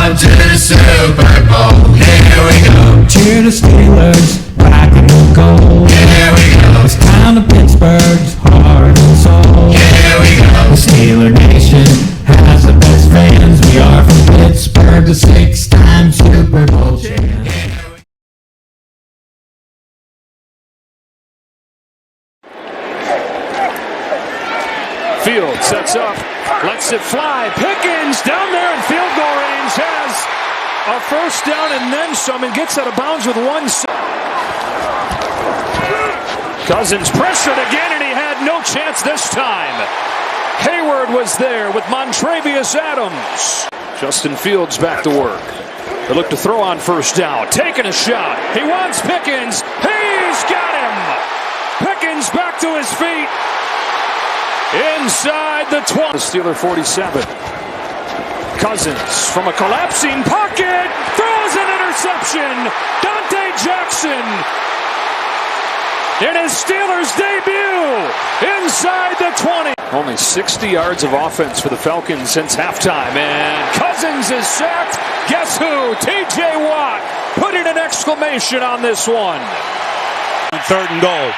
on to the Super Bowl. Here we go. Cheer the Steelers, black and gold. Here we go. It's time to Pittsburgh's heart and soul. Here we go. The Steeler Nation has the best fans. We are from Pittsburgh, the 6-time Super Bowl champ. Field sets up, lets it fly. Pickens down there in field goal range has a first down and then some, and gets out of bounds with 1 second. Cousins pressured again, and he had no chance this time. Hayward was there with Montrevious Adams. Justin Fields back to work. They look to throw on first down. Taking a shot. He wants Pickens. He's got him. Pickens back to his feet. Inside the 20. The Steeler 47. Cousins from a collapsing pocket. Throws an interception. Dante Jackson in his Steelers debut. Inside the 20. Only 60 yards of offense for the Falcons since halftime. And Cousins is sacked. Guess who? T.J. Watt putting an exclamation on this one. 3rd and goal.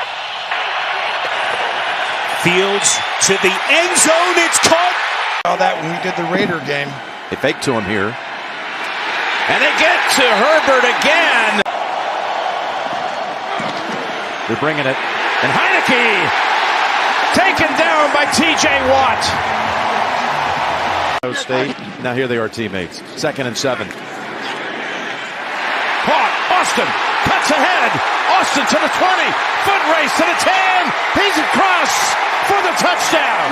Fields to the end zone. It's caught. Saw that when we did the Raider game. They fake to him here. And they get to Herbert again. They're bringing it. And Heineke taken down by T.J. Watt. State. Now here they are, teammates. 2nd and 7. Caught. Austin cuts ahead. Austin to the 20. Foot race to the 10. He's across for the touchdown.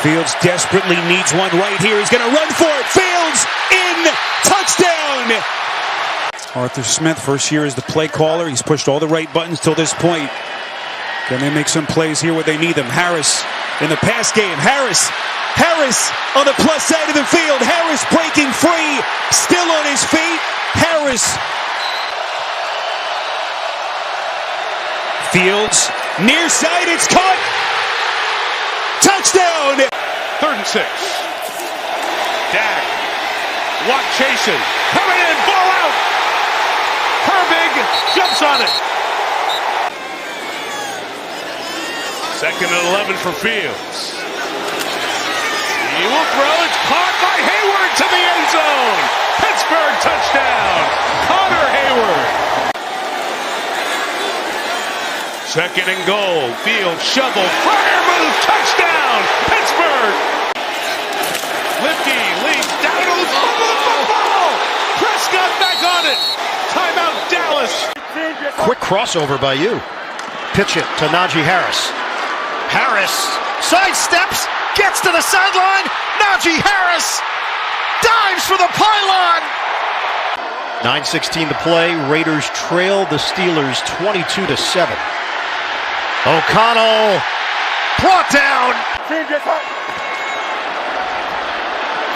Fields desperately needs one right here. He's going to run for it. Fields in. Touchdown. Arthur Smith, first year as the play caller. He's pushed all the right buttons till this point. Can they make some plays here where they need them? Harris in the pass game. Harris on the plus side of the field. Harris breaking free. Still on his feet. Harris. Fields near side. It's caught. Touchdown. 3rd and 6. Dak. Watt chasing. Coming in. Ball out. Herbig jumps on it. 2nd and 11 for Fields. He will throw. It's caught by Hayward to the end zone. Pittsburgh touchdown. Connor Hayward. 2nd and goal. Fields shovel. Fryer move. Touchdown. Pittsburgh. Lipke leads down to the football. Prescott back on it. Timeout Dallas. Quick crossover by you. Pitch it to Najee Harris. Harris sidesteps, gets to the sideline. Najee Harris dives for the pylon. 9:16 to play. Raiders trail the Steelers 22-7. O'Connell brought down.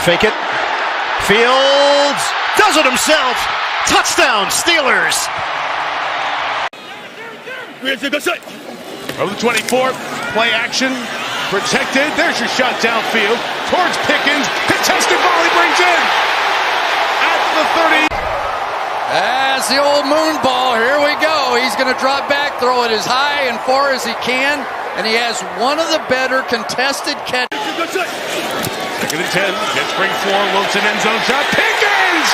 Fake it. Fields does it himself. Touchdown, Steelers. Over the 24, play action, protected. There's your shot downfield towards Pickens. Contested volley brings in at the 30. That's the old moon ball. Here we go. He's going to drop back, throw it as high and far as he can, and he has one of the better contested catches. 2nd and 10. Jet spring floor, Wilson end zone shot. Pickens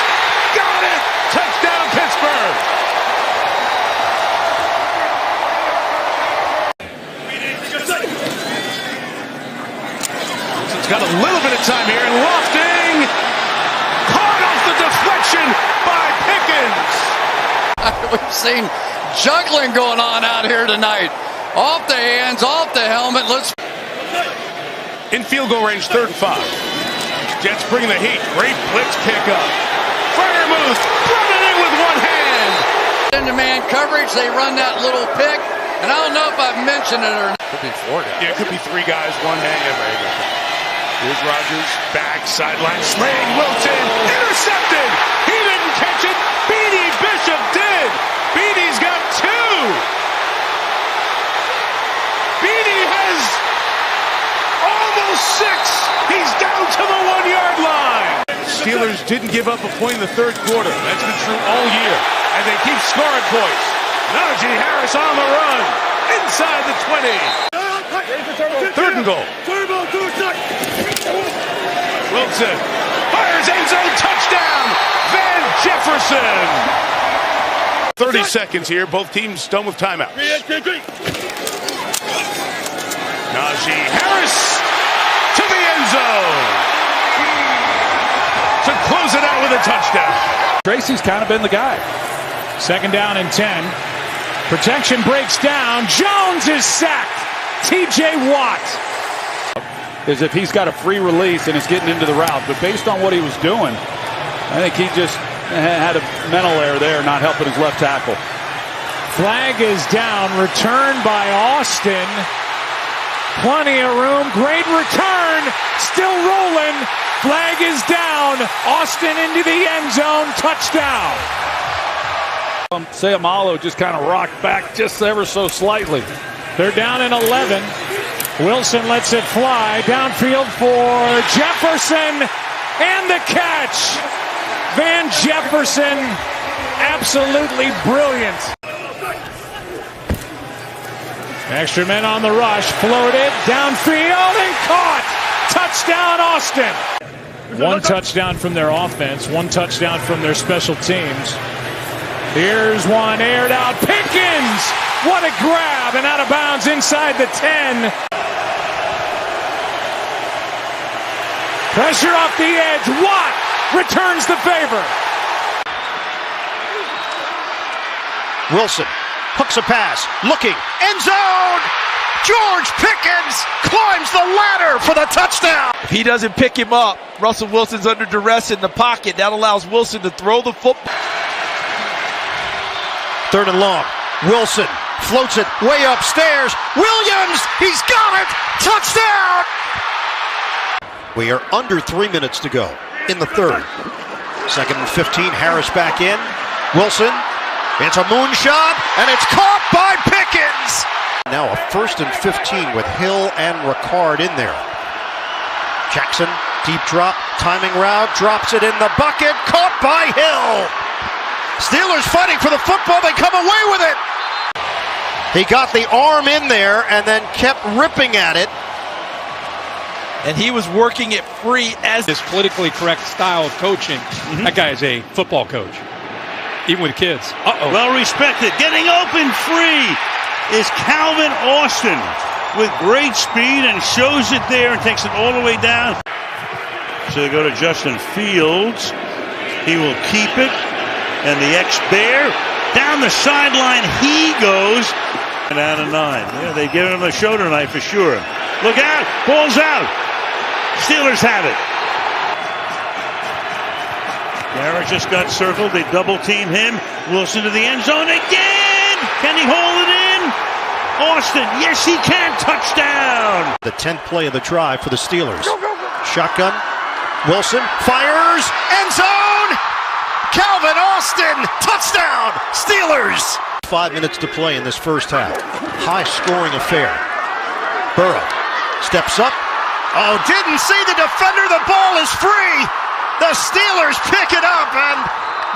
got it. Touchdown Pittsburgh. Wilson's got a little bit of time here, and Lofting caught off the deflection by Pickens. We've seen juggling going on out here tonight. Off the hands, off the helmet. Let's in field goal range, 3rd and 5. Jets bringing the heat. Great blitz pickup. Fryer moves. Brought it in with one hand. into man coverage. They run that little pick. And I don't know if I've mentioned it or not. Could be 4 guys. Yeah, it could be 3 guys, 1 hand. There you go. Here's Rodgers. Back, sideline sling. Wilson. Intercepted. He didn't catch it. Beanie Bishop did. Beanie's got 2. Beanie has almost 6. He's down to didn't give up a point in the third quarter. That's been true all year. And they keep scoring points. Najee Harris on the run. Inside the 20. Third and goal. Wilson fires end zone touchdown. Van Jefferson. 30 seconds here. Both teams done with timeouts. Najee Harris to the end zone to close it out with a touchdown. Tracy's kind of been the guy. Second down and 10. Protection breaks down. Jones is sacked. TJ Watt. As if he's got a free release and is getting into the route. But based on what he was doing, I think he just had a mental error there, not helping his left tackle. Flag is down. Returned by Austin. Plenty of room. Great return. Still rolling. Flag is down. Austin into the end zone. Touchdown. Sayamalo just kind of rocked back just ever so slightly. They're down in 11. Wilson lets it fly. Downfield for Jefferson. And the catch. Van Jefferson. Absolutely brilliant. Extra men on the rush. Floated. Downfield and caught. Touchdown Austin. One touchdown from their offense. One touchdown from their special teams. Here's one aired out. Pickens! What a grab, and out of bounds inside the 10. Pressure off the edge. Watt returns the favor. Wilson hooks a pass, looking, end zone! George Pickens climbs the ladder for the touchdown! If he doesn't pick him up, Russell Wilson's under duress in the pocket. That allows Wilson to throw the football. Third and long. Wilson floats it way upstairs. Williams, he's got it! Touchdown! We are under 3 minutes to go in the third. Second and 15, Harris back in. Wilson, it's a moonshot, and it's caught by Pickens! Now a first and 15 with Hill and Ricard in there. Jackson, deep drop, timing route, drops it in the bucket, caught by Hill! Steelers fighting for the football, they come away with it! He got the arm in there and then kept ripping at it. And he was working it free as this politically correct style of coaching. That guy is a football coach, even with kids. Well respected. Getting open free is Calvin Austin with great speed and shows it there and takes it all the way down. So they go to Justin Fields. He will keep it. And the ex-Bear down the sideline he goes. And out of 9. Yeah, they've given him a shoulder knife for sure. Look out! Ball's out! Steelers have it. Garrett just got circled. They double team him. Wilson to the end zone again! Can he hold it in? Austin, yes he can! Touchdown! The 10th play of the drive for the Steelers. Shotgun. Wilson fires. End zone! Calvin Austin! Touchdown! Steelers! 5 minutes to play in this first half. High-scoring affair. Burrow steps up. Oh, didn't see the defender. The ball is free. The Steelers pick it up, and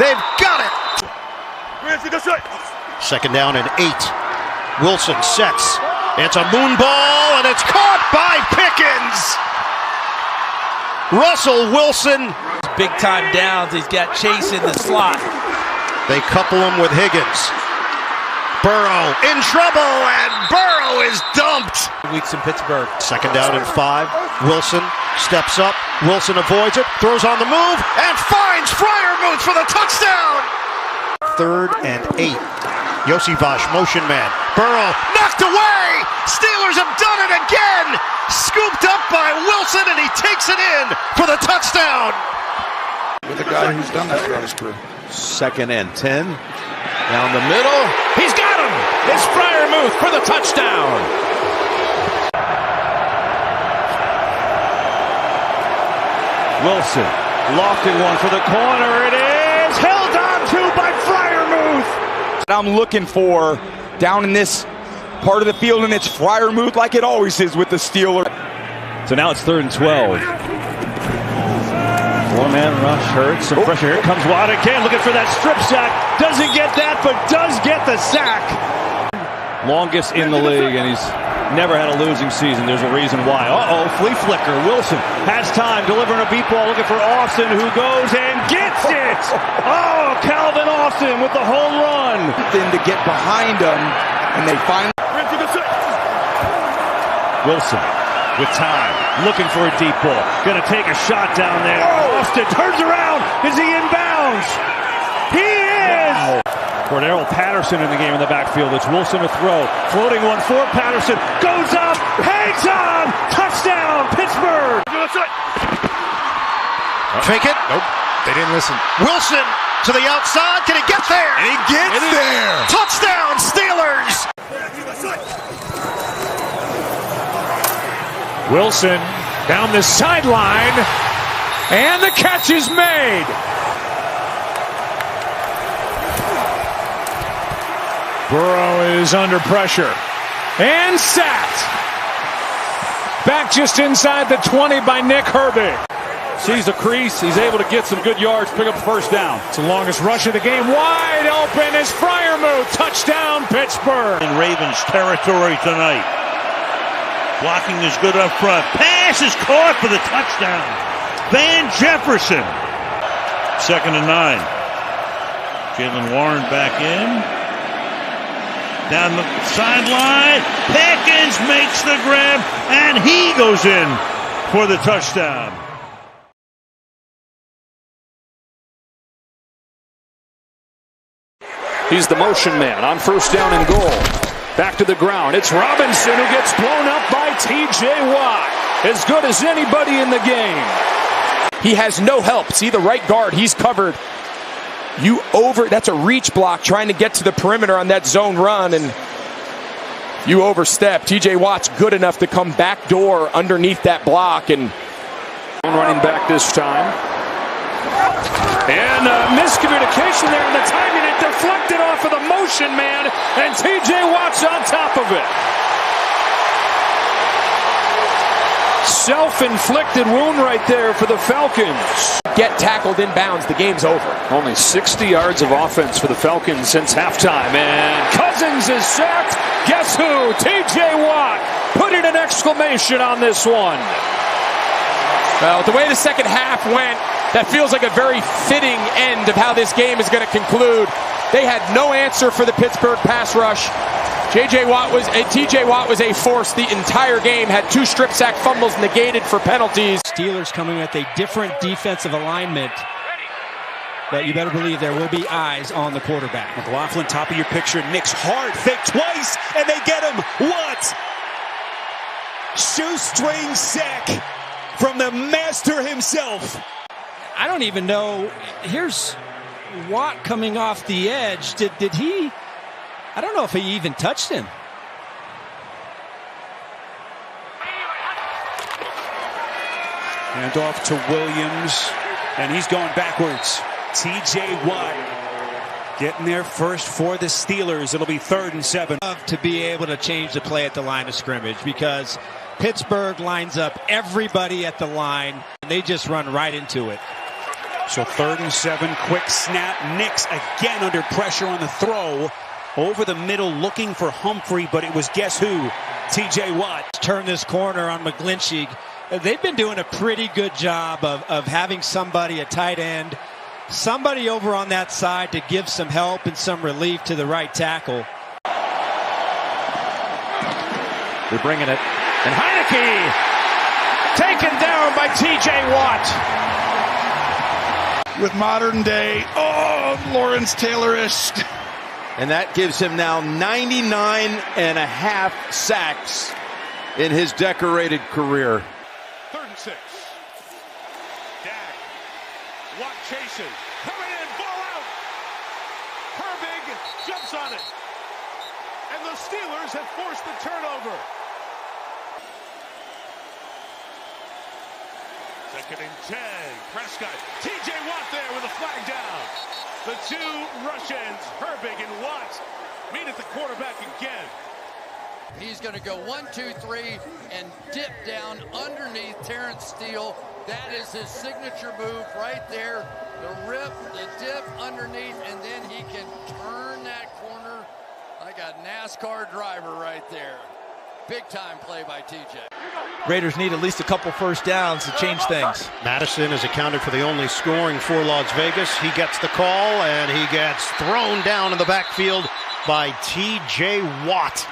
they've got it. Second down and 8. Wilson sets. It's a moon ball, and it's caught by Pickens. Russell Wilson. big-time downs. He's got Chase in the slot. They couple him with Higgins. Burrow in trouble, and Burrow is dumped. Weeks in Pittsburgh. Second down and 5. Wilson steps up. Wilson avoids it, throws on the move, and finds Freiermuth for the touchdown. 3rd and 8. Josivas, motion man. Burrow knocked away. Steelers have done it again. Scooped up by Wilson, and he takes it in for the touchdown. With a guy who's done that throughout his career. 2nd and 10. Down the middle. He's got him. It's Freiermuth for the touchdown. Wilson lofting one for the corner. It is held on to by Freiermuth. I'm looking for down in this part of the field, and it's Freiermuth like it always is with the Steelers. So now it's 3rd and 12. Four-man rush hurts. Some pressure. Here comes Watt again, looking for that strip sack. Doesn't get that, but does get the sack. Longest in the league, and he's never had a losing season. There's a reason why. Flea flicker. Wilson has time, delivering a beat ball, looking for Austin, who goes and gets it. Oh, Calvin Austin with the home run. Then to get behind him, and they finally. Wilson with time, looking for a deep ball. Going to take a shot down there. Austin turns around. Is he inbounds? He is! Wow. Cordero Patterson in the game in the backfield. It's Wilson to throw. Floating one for Patterson. Goes up. Hangs on. Touchdown, Pittsburgh. Fake it. Nope. They didn't listen. Wilson to the outside. Can he get there? And he gets there. Touchdown, Steelers. Wilson down the sideline. And the catch is made. Burrow is under pressure and sacked. Back just inside the 20 by Nick Herbig. Sees the crease. He's able to get some good yards, pick up the first down. It's the longest rush of the game. Wide open is Freiermuth. Touchdown, Pittsburgh. In Ravens territory tonight. Blocking is good up front. Pass is caught for the touchdown. Van Jefferson. 2nd and 9. Jaylen Warren back in. Down the sideline, Pickens makes the grab, and he goes in for the touchdown. He's the motion man on first down and goal. Back to the ground. It's Robinson who gets blown up by T.J. Watt. As good as anybody in the game. He has no help. See the right guard. He's covered. That's a reach block trying to get to the perimeter on that zone run, and you overstep. T.J. Watt's good enough to come back door underneath that block, and running back this time. And miscommunication there in the timing. It deflected off of the motion man, and T.J. Watt's on top of it. Self-inflicted wound right there for the Falcons. Get tackled inbounds, the game's over. Only 60 yards of offense for the Falcons since halftime. And Cousins is sacked. Guess who? T.J. Watt putting an exclamation on this one. Well, the way the second half went, that feels like a very fitting end of how this game is going to conclude. They had no answer for the Pittsburgh pass rush. T.J. Watt was a force the entire game, had 2 strip sack fumbles negated for penalties. Steelers coming with a different defensive alignment, but you better believe there will be eyes on the quarterback. McLaughlin, top of your picture. Nick's hard fake twice, and they get him. What? Shoestring sack from the master himself. I don't even know. Here's Watt coming off the edge. Did he? I don't know if he even touched him. And off to Williams, and he's going backwards. T.J. Watt getting there first for the Steelers. It'll be 3rd and 7. To be able to change the play at the line of scrimmage, because Pittsburgh lines up everybody at the line, and they just run right into it. So 3rd and 7, quick snap. Knicks again under pressure on the throw. Over the middle looking for Humphrey, but it was guess who? T.J. Watt. Turn this corner on McGlinchey. They've been doing a pretty good job of having somebody, a tight end, somebody over on that side to give some help and some relief to the right tackle. They're bringing it. And Heineke taken down by T.J. Watt. With modern day, Lawrence Taylor-ish. And that gives him now 99.5 sacks in his decorated career. 3rd and 6. Dak. Watt chasing. Coming in. Ball out. Herbig jumps on it. And the Steelers have forced the turnover. 2nd and 10. Prescott. T.J. Watt there with a flag down. The 2 Russians, Herbig and Watt, meet at the quarterback again. He's going to go 1, 2, 3 and dip down underneath Terrence Steele. That is his signature move right there. The rip, the dip underneath, and then he can turn that corner like a NASCAR driver right there. Big time play by TJ. Raiders need at least a couple first downs to change things. Madison has accounted for the only scoring for Las Vegas. He gets the call, and he gets thrown down in the backfield by T.J. Watt.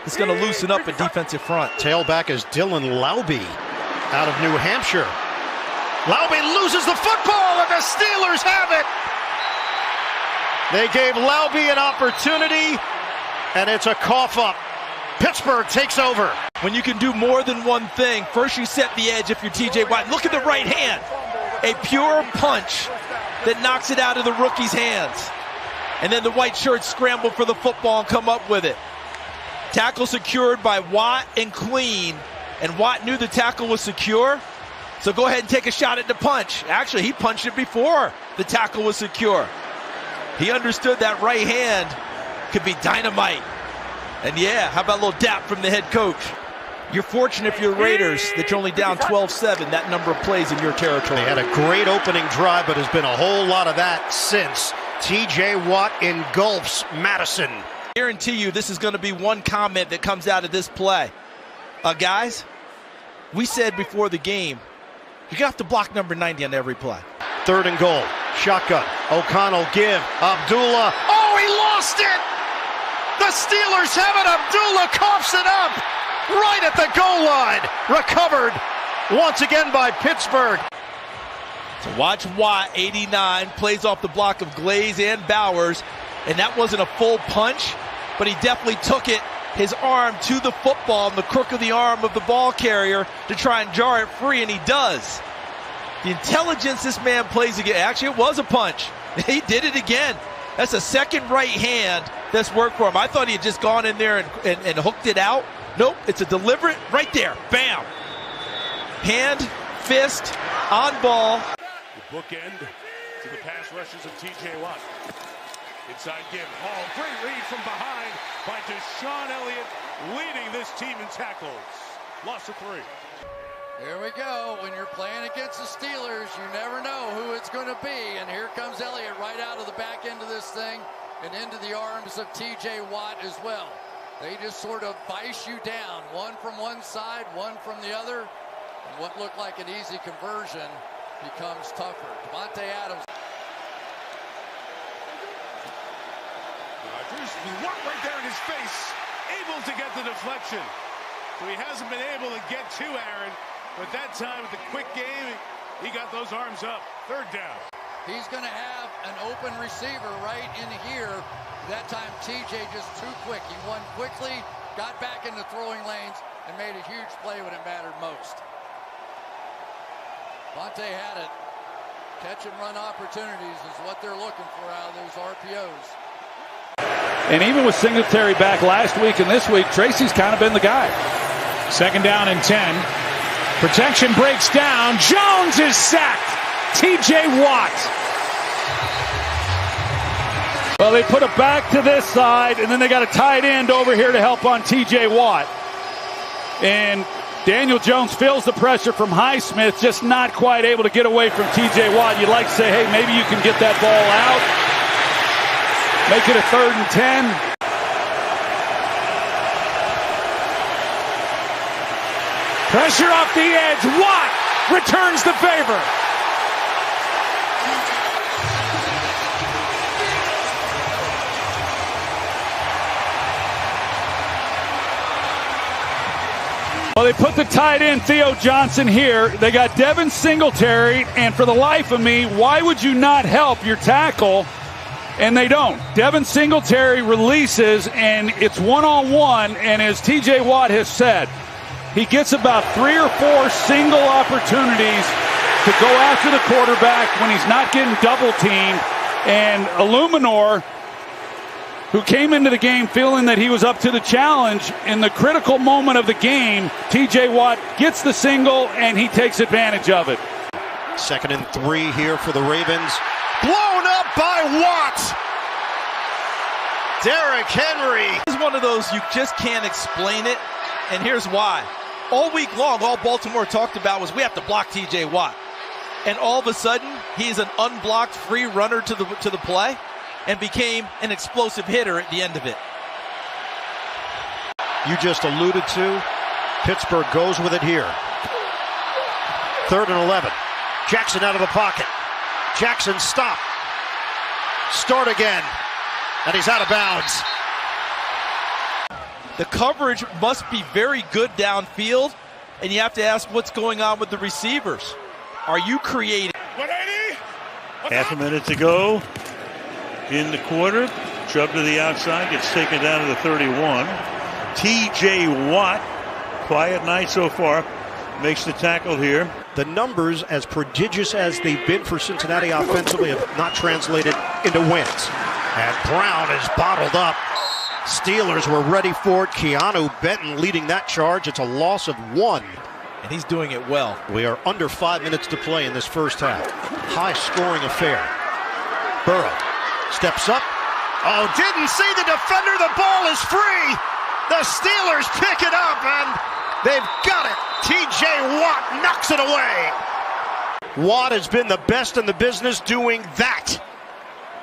It's going to loosen up a defensive front. Tailback is Dylan Laube out of New Hampshire. Laube loses the football, and the Steelers have it. They gave Laube an opportunity, and it's a cough-up. Pittsburgh takes over. When you can do more than one thing, first you set the edge if you're TJ Watt. Look at the right hand. A pure punch that knocks it out of the rookie's hands. And then the white shirts scramble for the football and come up with it. Tackle secured by Watt and Clean. And Watt knew the tackle was secure. So go ahead and take a shot at the punch. Actually, he punched it before the tackle was secure. He understood that right hand could be dynamite. And yeah, how about a little dap from the head coach? You're fortunate if you're Raiders that you're only down 12-7, that number of plays in your territory. They had a great opening drive, but there's been a whole lot of that since. T.J. Watt engulfs Madison. I guarantee you this is going to be one comment that comes out of this play. Guys, we said before the game, you're going to have to block number 90 on every play. 3rd and goal. Shotgun. O'Connell give. Abdullah. Oh, he lost it! The Steelers have it. Abdullah coughs it up right at the goal line. Recovered once again by Pittsburgh. So watch Watt, 89, plays off the block of Glaze and Bowers. And that wasn't a full punch, but he definitely took it, his arm to the football and the crook of the arm of the ball carrier to try and jar it free, and he does. The intelligence this man plays again. Actually, it was a punch. He did it again. That's a second right hand that's worked for him. I thought he had just gone in there and hooked it out. Nope, it's a deliberate right there. Bam. Hand, fist, on ball. The bookend to the pass rushes of T.J. Watt. Inside give. Hall, great read from behind by Deshaun Elliott, leading this team in tackles. Loss of 3. Here we go. When you're playing against the Steelers, you never know who it's going to be. And here comes Elliott right out of the back end of this thing and into the arms of T.J. Watt as well. They just sort of vice you down. One from one side, one from the other. And what looked like an easy conversion becomes tougher. Davante Adams. Rodgers, Watt right there in his face, able to get the deflection. So he hasn't been able to get to Aaron, but that time with the quick game, he got those arms up. 3rd down. He's going to have an open receiver right in here. That time TJ just too quick. He won quickly, got back into throwing lanes, and made a huge play when it mattered most. Vontae had it. Catch and run opportunities is what they're looking for out of those RPOs. And even with Singletary back last week and this week, Tracy's kind of been the guy. 2nd down and 10. Protection breaks down. Jones is sacked. T.J. Watt. Well, they put it back to this side, and then they got a tight end over here to help on T.J. Watt. And Daniel Jones feels the pressure from Highsmith, just not quite able to get away from T.J. Watt. You'd like to say, hey, maybe you can get that ball out. Make it a 3rd and 10. Pressure off the edge. Watt returns the favor. Well, they put the tight end Theo Johnson here. They got Devin Singletary, and for the life of me, why would you not help your tackle? And they don't. Devin Singletary releases, and it's one-on-one, and as T.J. Watt has said, he gets about 3 or 4 single opportunities to go after the quarterback when he's not getting double-teamed. And Illuminor, who came into the game feeling that he was up to the challenge, in the critical moment of the game, T.J. Watt gets the single, and he takes advantage of it. 2nd and 3 here for the Ravens. Blown up by Watt. Derrick Henry. This is one of those you just can't explain it, and here's why. All week long, all Baltimore talked about was we have to block T.J. Watt. And all of a sudden, he's an unblocked free runner to the play and became an explosive hitter at the end of it. You just alluded to, Pittsburgh goes with it here. 3rd and 11. Jackson out of the pocket. Jackson stop. Start again. And he's out of bounds. The coverage must be very good downfield, and you have to ask what's going on with the receivers. Are you creating? Half a minute to go in the quarter. Chubb to the outside, gets taken down to the 31. T.J. Watt, quiet night so far, makes the tackle here. The numbers, as prodigious as they've been for Cincinnati offensively, have not translated into wins. And Brown is bottled up. Steelers were ready for it. Keanu Benton leading that charge. It's a loss of 1. And he's doing it well. We are under 5 minutes to play in this first half. High-scoring affair. Burrow steps up. Oh, didn't see the defender. The ball is free. The Steelers pick it up, and they've got it. T.J. Watt knocks it away. Watt has been the best in the business doing that.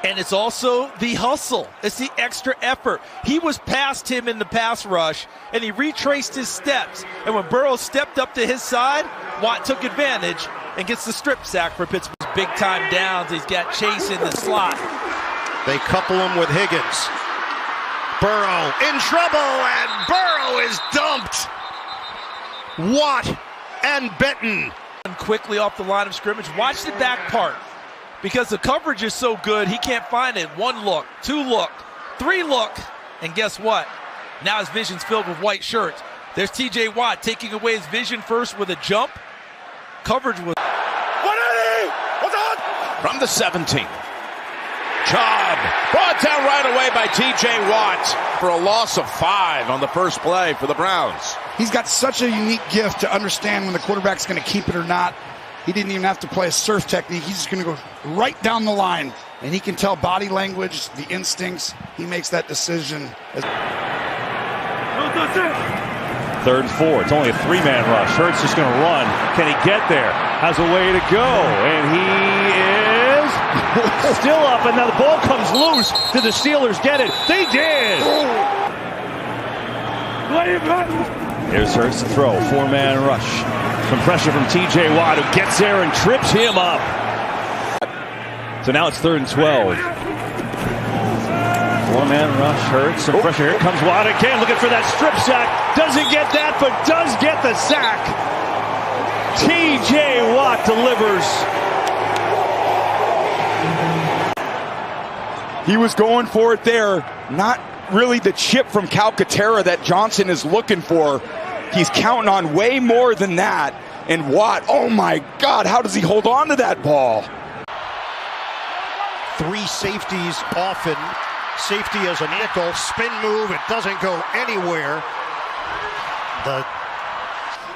And it's also the hustle. It's the extra effort. He was past him in the pass rush, and he retraced his steps. And when Burrow stepped up to his side, Watt took advantage and gets the strip sack for Pittsburgh's big-time downs. He's got Chase in the slot. They couple him with Higgins. Burrow in trouble, and Burrow is dumped. Watt and Benton. And quickly off the line of scrimmage. Watch the back part. Because the coverage is so good, he can't find it. 1 look, 2 look, 3 look. And guess what? Now his vision's filled with white shirts. There's T.J. Watt taking away his vision first with a jump. Coverage was... From the 17. Chubb brought down right away by T.J. Watt for a loss of 5 on the first play for the Browns. He's got such a unique gift to understand when the quarterback's going to keep it or not. He didn't even have to play a surf technique. He's just going to go right down the line. And he can tell body language, the instincts. He makes that decision. 3rd and 4. It's only a 3-man rush. Hurts just going to run. Can he get there? Has a way to go. And he is still up. And now the ball comes loose. Did the Steelers get it? They did. Here's Hurts to throw. 4-man rush. Some pressure from T.J. Watt, who gets there and trips him up. So now it's 3rd and 12. 4-man rush, Hurts, some pressure. Here comes Watt again, looking for that strip sack. Doesn't get that, but does get the sack. T.J. Watt delivers. He was going for it there. Not really the chip from Calcaterra that Johnson is looking for. He's counting on way more than that. And Watt, oh my God, how does he hold on to that ball? 3 safeties often. Safety as a nickel. Spin move. It doesn't go anywhere.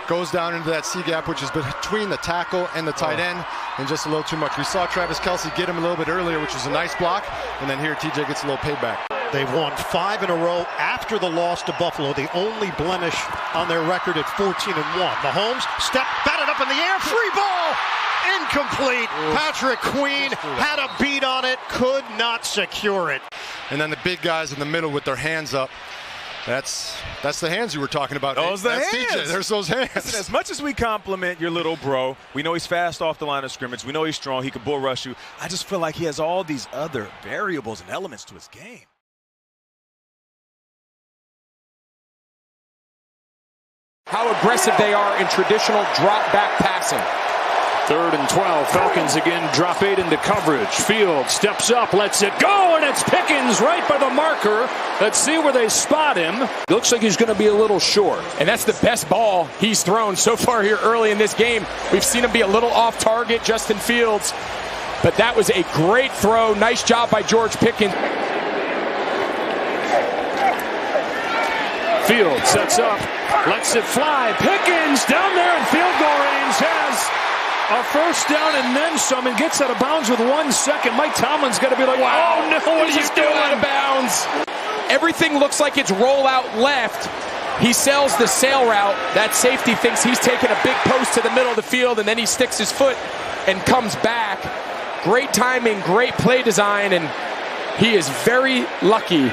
Goes down into that C gap, which is between the tackle and the tight end, and just a little too much. We saw Travis Kelce get him a little bit earlier, which was a nice block, and then here TJ gets a little payback. They've won 5 in a row after the loss to Buffalo, the only blemish on their record at 14-1. Mahomes batted up in the air, free ball, incomplete. Patrick Queen had a beat on it, could not secure it. And then the big guys in the middle with their hands up. That's the hands you were talking about. Those the hands. TJ. There's those hands. Listen, as much as we compliment your little bro, we know he's fast off the line of scrimmage. We know he's strong. He can bull rush you. I just feel like he has all these other variables and elements to his game. How aggressive they are in traditional drop-back passing. 3rd and 12. Falcons again drop 8 into coverage. Fields steps up, lets it go, and it's Pickens right by the marker. Let's see where they spot him. Looks like he's going to be a little short. And that's the best ball he's thrown so far here early in this game. We've seen him be a little off target, Justin Fields. But that was a great throw. Nice job by George Pickens. Fields sets up, lets it fly. Pickens down there in field goal range has a first down and then some, and gets out of bounds with 1 second. Mike Tomlin's got to be like, wow, oh no, what are you doing? Out of bounds. Everything looks like it's roll out left. He sells the sail route. That safety thinks he's taking a big post to the middle of the field, and then he sticks his foot and comes back. Great timing, great play design, and he is very lucky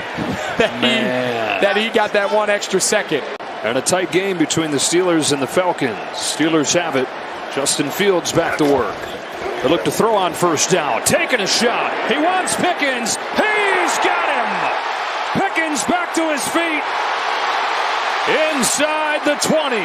that he got that one extra second. And a tight game between the Steelers and the Falcons. Steelers have it. Justin Fields back to work. They look to throw on first down. Taking a shot. He wants Pickens. He's got him. Pickens back to his feet. Inside the 20.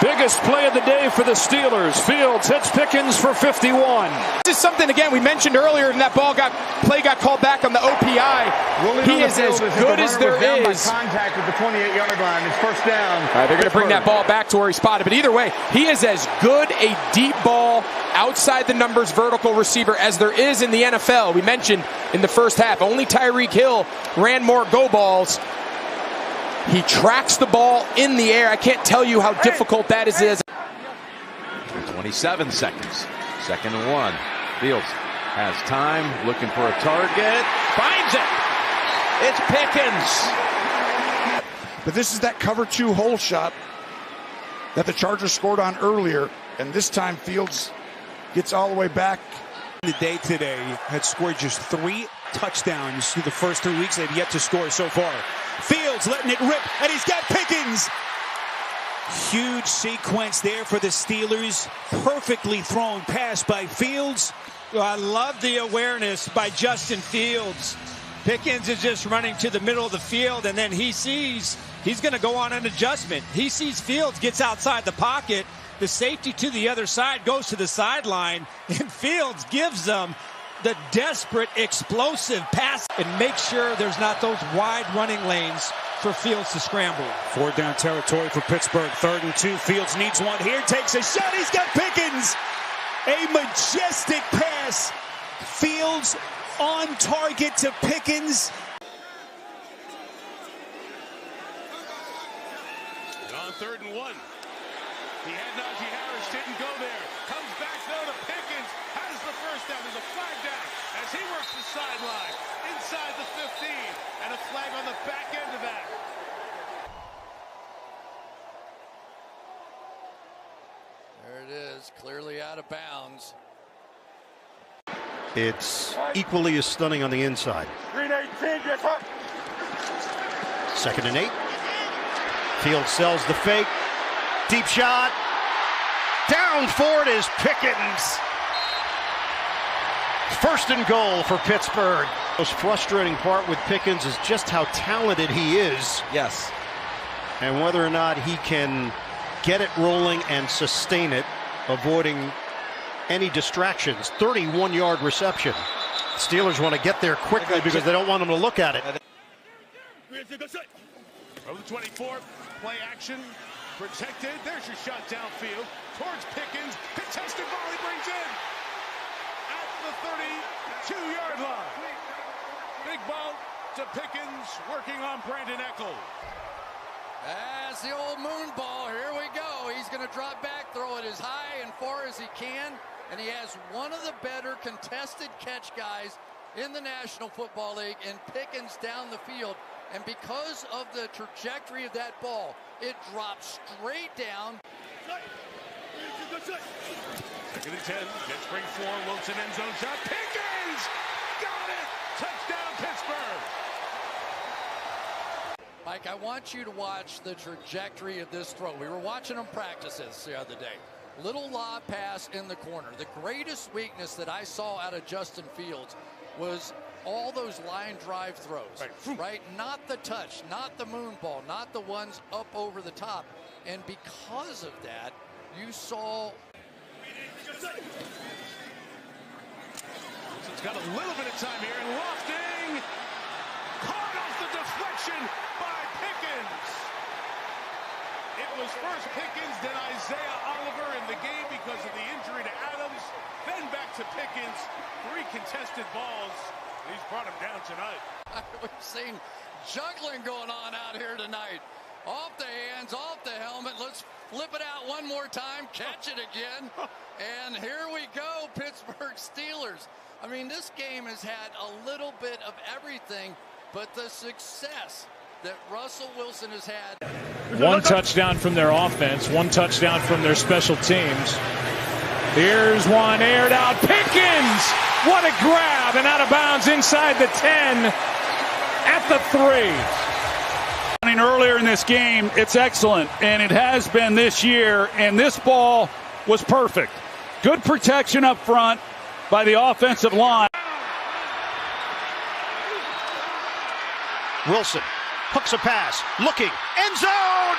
Biggest play of the day for the Steelers. Fields hits Pickens for 51. This is something, again, we mentioned earlier, and that play got called back on the OPI. He is as good as there is. Contact at the 28-yard line. It's first down. All right, they're going to bring that ball back to where he spotted. But either way, he is as good a deep ball, outside the numbers vertical receiver as there is in the NFL. We mentioned in the first half, only Tyreek Hill ran more go balls. He tracks the ball in the air. I can't tell you how difficult that is. 27 seconds. 2nd and 1. Fields has time, looking for a target. Finds it. It's Pickens. But this is that cover 2 hole shot that the Chargers scored on earlier. And this time Fields gets all the way back. The day today had scored just 3 touchdowns through the first 3 weeks. They've yet to score so far. Fields letting it rip, and he's got Pickens. Huge sequence there for the Steelers. Perfectly thrown pass by Fields. I love the awareness by Justin Fields. Pickens is just running to the middle of the field, and then he sees he's going to go on an adjustment. He sees Fields, gets outside the pocket. The safety to the other side goes to the sideline, and Fields gives them the desperate, explosive pass and make sure there's not those wide running lanes for Fields to scramble. 4th down territory for Pittsburgh. 3rd and 2. Fields needs one here. Takes a shot. He's got Pickens. A majestic pass. Fields on target to Pickens. On 3rd and 1. He had Najee Harris, didn't go there. Comes back though to Pickens. Has the first down. There's a flag down as he works the sideline inside the 15. And a flag on the back end of that. There it is, clearly out of bounds. It's equally as stunning on the inside. 2nd and 8. Fields sells the fake. Deep shot. Down for it is Pickens. 1st and goal for Pittsburgh. The most frustrating part with Pickens is just how talented he is. Yes. And whether or not he can get it rolling and sustain it, avoiding any distractions. 31-yard reception. Steelers want to get there quickly because they don't want him to look at it. Over the 24, play action, protected. There's your shot downfield towards Pickens. Contested ball he brings in at the 32-yard line. Big ball to Pickens, working on Brandon Eckel. That's the old moon ball. Here we go. He's going to drop back, throw it as high and far as he can. And he has one of the better contested catch guys in the National Football League, and Pickens down the field. And because of the trajectory of that ball, it drops straight down. 2nd and 10. Jets bring 4. Wilson end zone shot. Pickens! Got it! Touchdown, Pittsburgh! Mike, I want you to watch the trajectory of this throw. We were watching them practices the other day. Little lob pass in the corner. The greatest weakness that I saw out of Justin Fields was all those line drive throws, right? Not the touch, not the moon ball, not the ones up over the top. And because of that, you saw... Wilson's got a little bit of time here, and Lofting caught off the deflection by Pickens. It was first Pickens, then Isaiah Oliver in the game because of the injury to Adams. Then back to Pickens. 3 contested balls. He's brought him down tonight. We've seen juggling going on out here tonight. Off the hands, off the helmet. Let's flip it out one more time, catch it again. And here we go, Pittsburgh Steelers. I mean, this game has had a little bit of everything. but the success that Russell Wilson has had. One touchdown from their offense, one touchdown from their special teams. Here's one aired out. Pickens! What a grab, and out of bounds inside the 10 at the 3. Earlier in this game, it's excellent, and it has been this year, and this ball was perfect. Good protection up front by the offensive line. Wilson hooks a pass, looking, end zone!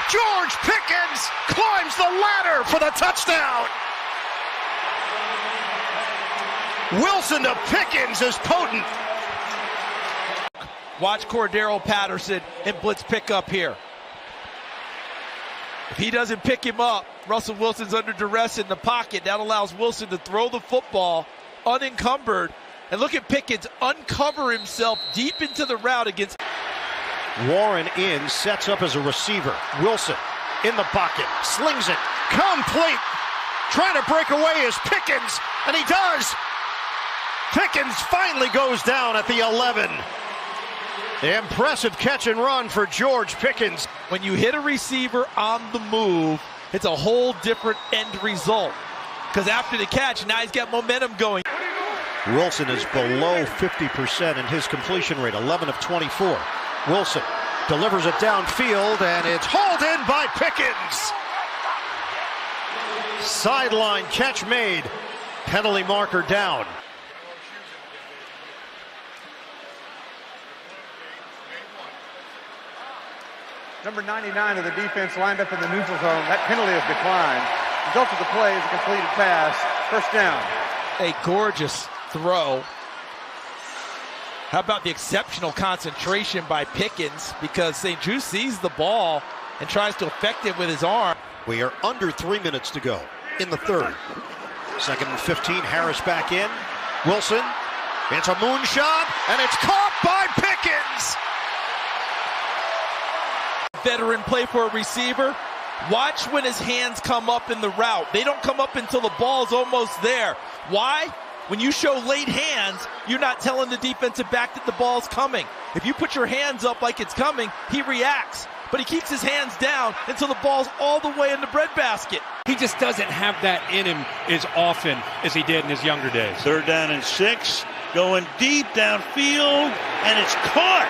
George Pickens climbs the ladder for the touchdown! Wilson to Pickens is potent. Watch Cordero Patterson and blitz pick up here. If he doesn't pick him up, Russell Wilson's under duress in the pocket. That allows Wilson to throw the football unencumbered. And look at Pickens uncover himself deep into the route against. Warren in, sets up as a receiver. Wilson in the pocket, slings it, complete. Trying to break away is Pickens, and he does. Pickens finally goes down at the 11. Impressive catch and run for George Pickens. When you hit a receiver on the move, it's a whole different end result. Because after the catch, now he's got momentum going. Wilson is below 50% in his completion rate, 11 of 24. Wilson delivers it downfield, and it's hauled in by Pickens. Sideline catch made. Penalty marker down. Number 99 of the defense lined up in the neutral zone. That penalty has declined. Result of the play is a completed pass. First down. A gorgeous throw. How about the exceptional concentration by Pickens, because St. Jude sees the ball and tries to affect it with his arm. We are under 3 minutes to go in the third. 2nd and 15, Harris back in. Wilson, it's a moonshot, and it's caught by Pickens. Veteran play for a receiver. Watch when his hands come up in the route. They don't come up until the ball's almost there. Why? When you show late hands, you're not telling the defensive back that the ball's coming. If you put your hands up like it's coming, he reacts. But he keeps his hands down until the ball's all the way in the breadbasket. He just doesn't have that in him as often as he did in his younger days. 3rd down and 6, going deep downfield, and it's caught.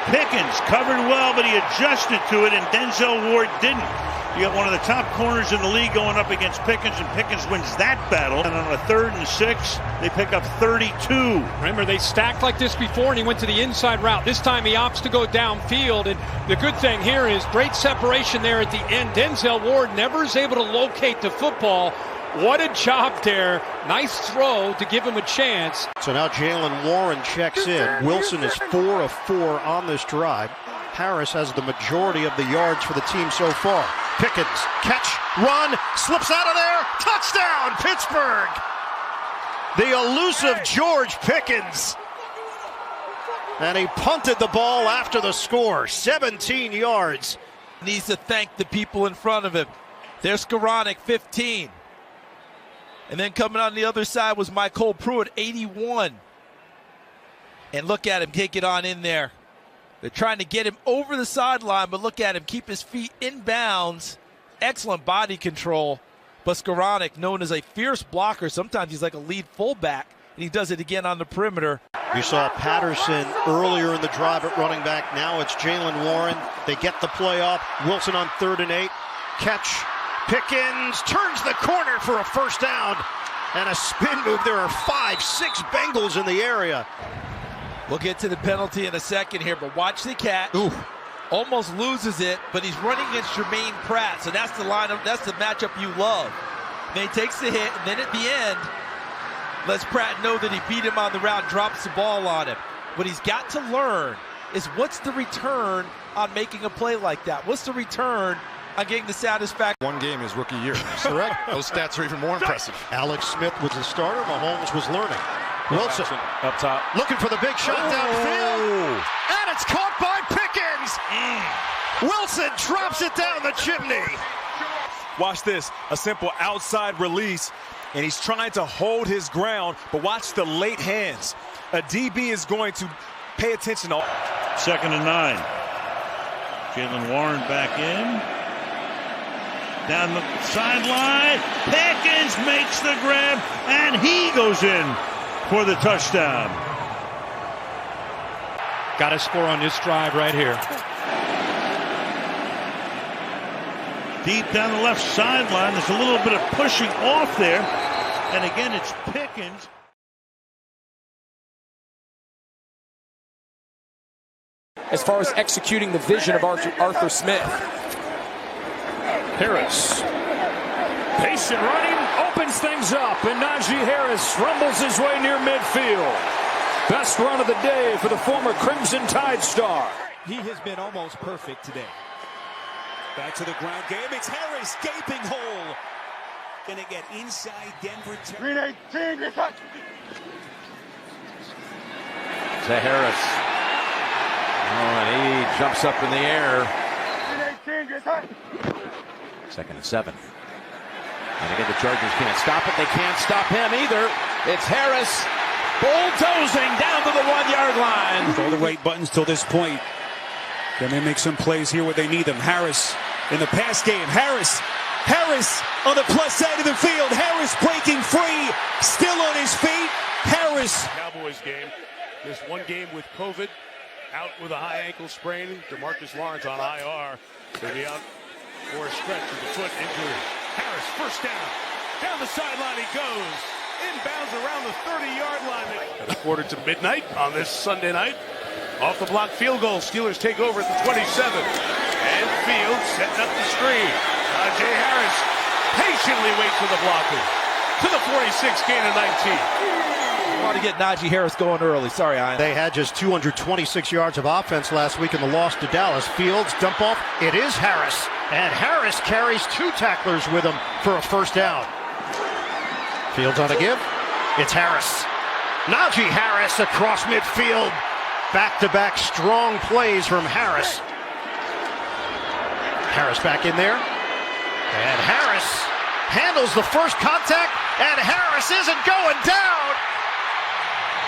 Pickens covered well, but he adjusted to it, and Denzel Ward didn't. You got one of the top corners in the league going up against Pickens, and Pickens wins that battle. And on a 3rd and 6, they pick up 32. Remember, they stacked like this before, and he went to the inside route. This time he opts to go downfield, and the good thing here is great separation there at the end. Denzel Ward never is able to locate the football. What a job there. Nice throw to give him a chance. So now Jaylen Warren checks in. Wilson is 4 of 4 on this drive. Harris has the majority of the yards for the team so far. Pickens, catch, run, slips out of there. Touchdown, Pittsburgh. The elusive George Pickens. And he punted the ball after the score. 17 yards. Needs to thank the people in front of him. There's Skoranek, 15. And then coming on the other side was MyCole Pruitt, 81. And look at him take it on in there. They're trying to get him over the sideline, but look at him keep his feet in bounds. Excellent body control. But Skoranek, known as a fierce blocker, sometimes he's like a lead fullback, and he does it again on the perimeter. You saw Patterson earlier in the drive at running back. Now it's Jaylen Warren. They get the play off. Wilson on 3rd and 8. Catch. Pickens turns the corner for a first down and a spin move. There are 5-6 Bengals in the area. We'll get to the penalty in a second here, but watch the catch. Ooh. Almost loses it, but he's running against Jermaine Pratt, so that's the lineup, that's the matchup you love. Then he takes the hit, and then at the end, lets Pratt know that he beat him on the route, drops the ball on him. What he's got to learn is what's the return on making a play like that? What's the return on getting the satisfaction? One game his rookie year, correct? Those stats are even more impressive. Alex Smith was the starter. Mahomes was learning. Wilson up top, looking for the big shot downfield, and it's caught by Pickens. Wilson drops it down the chimney. Watch this, a simple outside release, and he's trying to hold his ground, but watch the late hands. A DB is going to pay attention to. 2nd and 9. Jaylen Warren back in. Down the sideline. Pickens makes the grab, and he goes in for the touchdown. Got to score on this drive right here. Deep down the left sideline. There's a little bit of pushing off there. And again, it's Pickens. As far as executing the vision of Arthur Smith. Harris. Patient running, opens things up, and Najee Harris rumbles his way near midfield. Best run of the day for the former Crimson Tide star. He has been almost perfect today. Back to the ground game. It's Harris, gaping hole. Gonna get inside Denver. Green 18, you're cut. To Harris. Oh, and he jumps up in the air. Green 18, you're cut. 2nd and 7. And again, the Chargers can't stop it. They can't stop him either. It's Harris bulldozing down to the 1-yard line. All the right buttons till this point. Then they make some plays here where they need them. Harris in the pass game. Harris on the plus side of the field. Harris breaking free. Still on his feet. Harris. Cowboys game. Missed one game with COVID. Out with a high ankle sprain. DeMarcus Lawrence on IR. He'll be out for a stretch with a foot injury. Harris, first down. Down the sideline he goes. Inbounds around the 30-yard line. At a quarter to midnight on this Sunday night. Off the block field goal. Steelers take over at the 27. And Fields setting up the screen. Najee Harris patiently waits for the blocker. To the 46, gain of 19. Want to get Najee Harris going early. Sorry, Ian. They had just 226 yards of offense last week in the loss to Dallas. Fields, dump off. It is Harris. And Harris carries 2 tacklers with him for a first down. Fields on a give. It's Harris. Najee Harris across midfield. Back-to-back strong plays from Harris. Harris back in there. And Harris handles the first contact. And Harris isn't going down.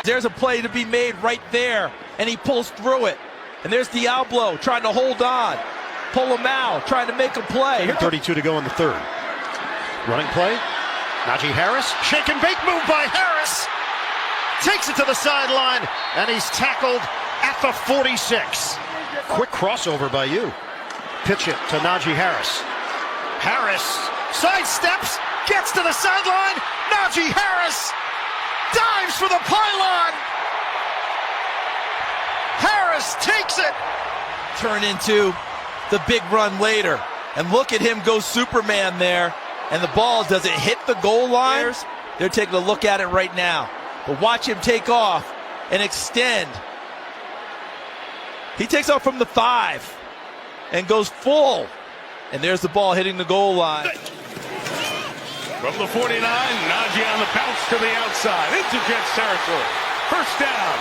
There's a play to be made right there, and he pulls through it. And there's Diablo trying to hold on. Pull him out, trying to make a play. 32 to go in the 3rd. Running play. Najee Harris. Shake and bake move by Harris. Takes it to the sideline, and he's tackled at the 46. Quick crossover by you. Pitch it to Najee Harris. Harris sidesteps, gets to the sideline. Najee Harris dives for the pylon. Harris takes it. Turn into the big run later. And look at him go Superman there. And the ball, does it hit the goal line? They're taking a look at it right now. But watch him take off and extend. He takes off from the 5 and goes full. And there's the ball hitting the goal line. From the 49, Najee on the bounce to the outside, into Jets territory. First down,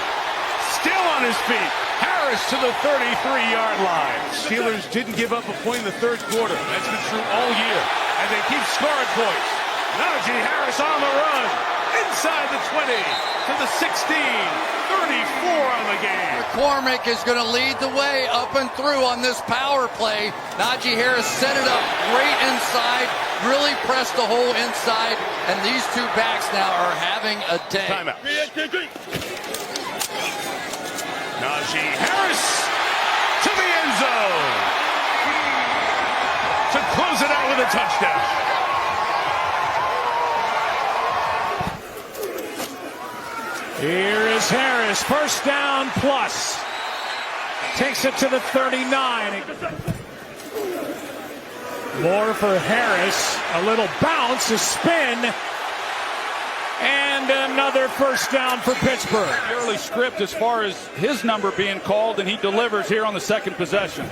still on his feet. Harris to the 33-yard line. Steelers didn't give up a point in the 3rd quarter. That's been true all year. And they keep scoring points. Najee Harris on the run. Inside the 20, to the 16, 34 on the game. McCormick is going to lead the way up and through on this power play. Najee Harris set it up great inside, really pressed the hole inside, and these 2 backs now are having a day. Timeout. Najee Harris to the end zone to close it out with a touchdown. Here is Harris, first down plus. Takes it to the 39. More for Harris. A little bounce, a spin. And another first down for Pittsburgh. Early script as far as his number being called, and he delivers here on the 2nd possession.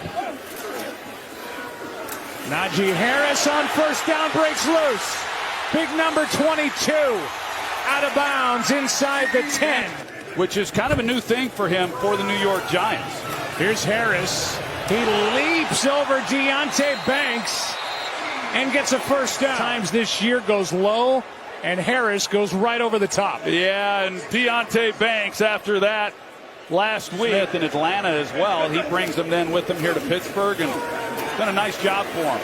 Najee Harris on first down breaks loose. Big number 22. Out of bounds inside the 10. Which is kind of a new thing for him for the New York Giants. Here's Harris. He leaps over Deonte Banks and gets a first down. Times this year goes low, and Harris goes right over the top. Yeah, and Deonte Banks after that last week in Atlanta as well. He brings them then with him here to Pittsburgh and done a nice job for him.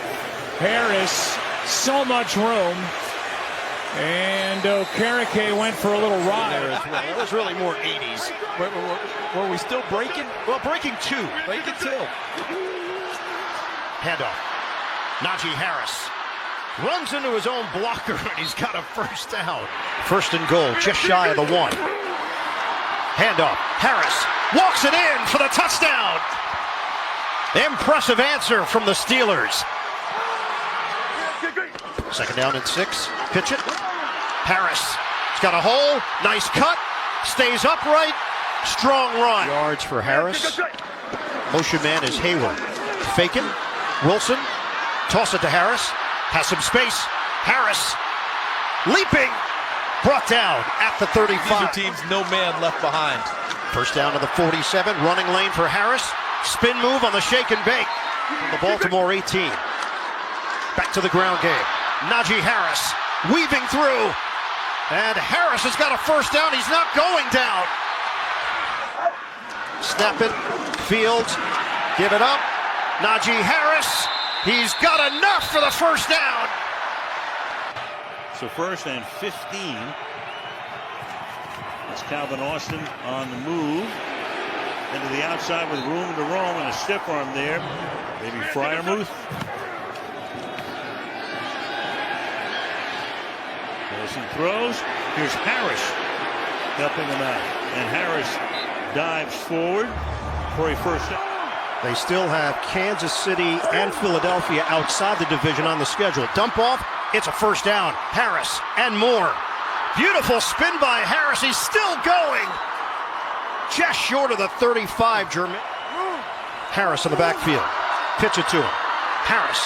Harris, so much room. And Okereke went for a little ride. There as well. That was really more 80s. Were we still breaking? Well, breaking two. Breaking two. Handoff. Najee Harris runs into his own blocker, and he's got a first down. First and goal, just shy of the 1. Handoff. Harris walks it in for the touchdown. Impressive answer from the Steelers. Second down and 6. Pitch it. Harris. He's got a hole. Nice cut. Stays upright. Strong run. Yards for Harris. Motion man is Hayward. Faking. Wilson. Toss it to Harris. Has some space. Harris. Leaping. Brought down at the 35. These are teams no man left behind. First down to the 47. Running lane for Harris. Spin move on the shake and bake from the Baltimore 18. Back to the ground game. Najee Harris weaving through. And Harris has got a first down. He's not going down. Snap it. Fields. Give it up. Najee Harris. He's got enough for the first down. So first and 15. It's Calvin Austin on the move. Into the outside with room to roam and a stiff arm there. Maybe Freiermuth. Wilson throws. Here's Harris helping him out. And Harris dives forward for a first down. They still have Kansas City and Philadelphia outside the division on the schedule. Dump off. It's a first down. Harris and more. Beautiful spin by Harris. He's still going. Just short of the 35, German. Harris in the backfield. Pitch it to him. Harris.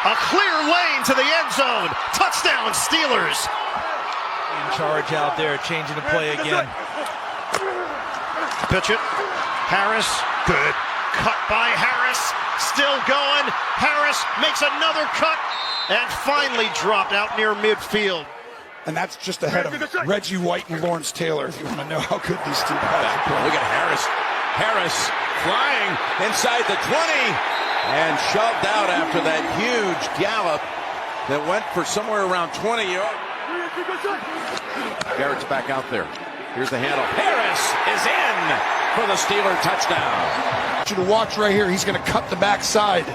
A clear lane to the end zone. Touchdown, Steelers. In charge out there, changing the play again. Pitch it. Harris. Good. Cut by Harris. Still going. Harris makes another cut and finally dropped out near midfield. And that's just ahead of Reggie White and Lawrence Taylor, if you want to know how good these two guys are. Look at Harris. Harris flying inside the 20 and shoved out after that huge gallop that went for somewhere around 20 yards. Garrett's back out there. Here's the handle. Harris is in for the Steeler touchdown. I want you to watch right here. He's going to cut the backside.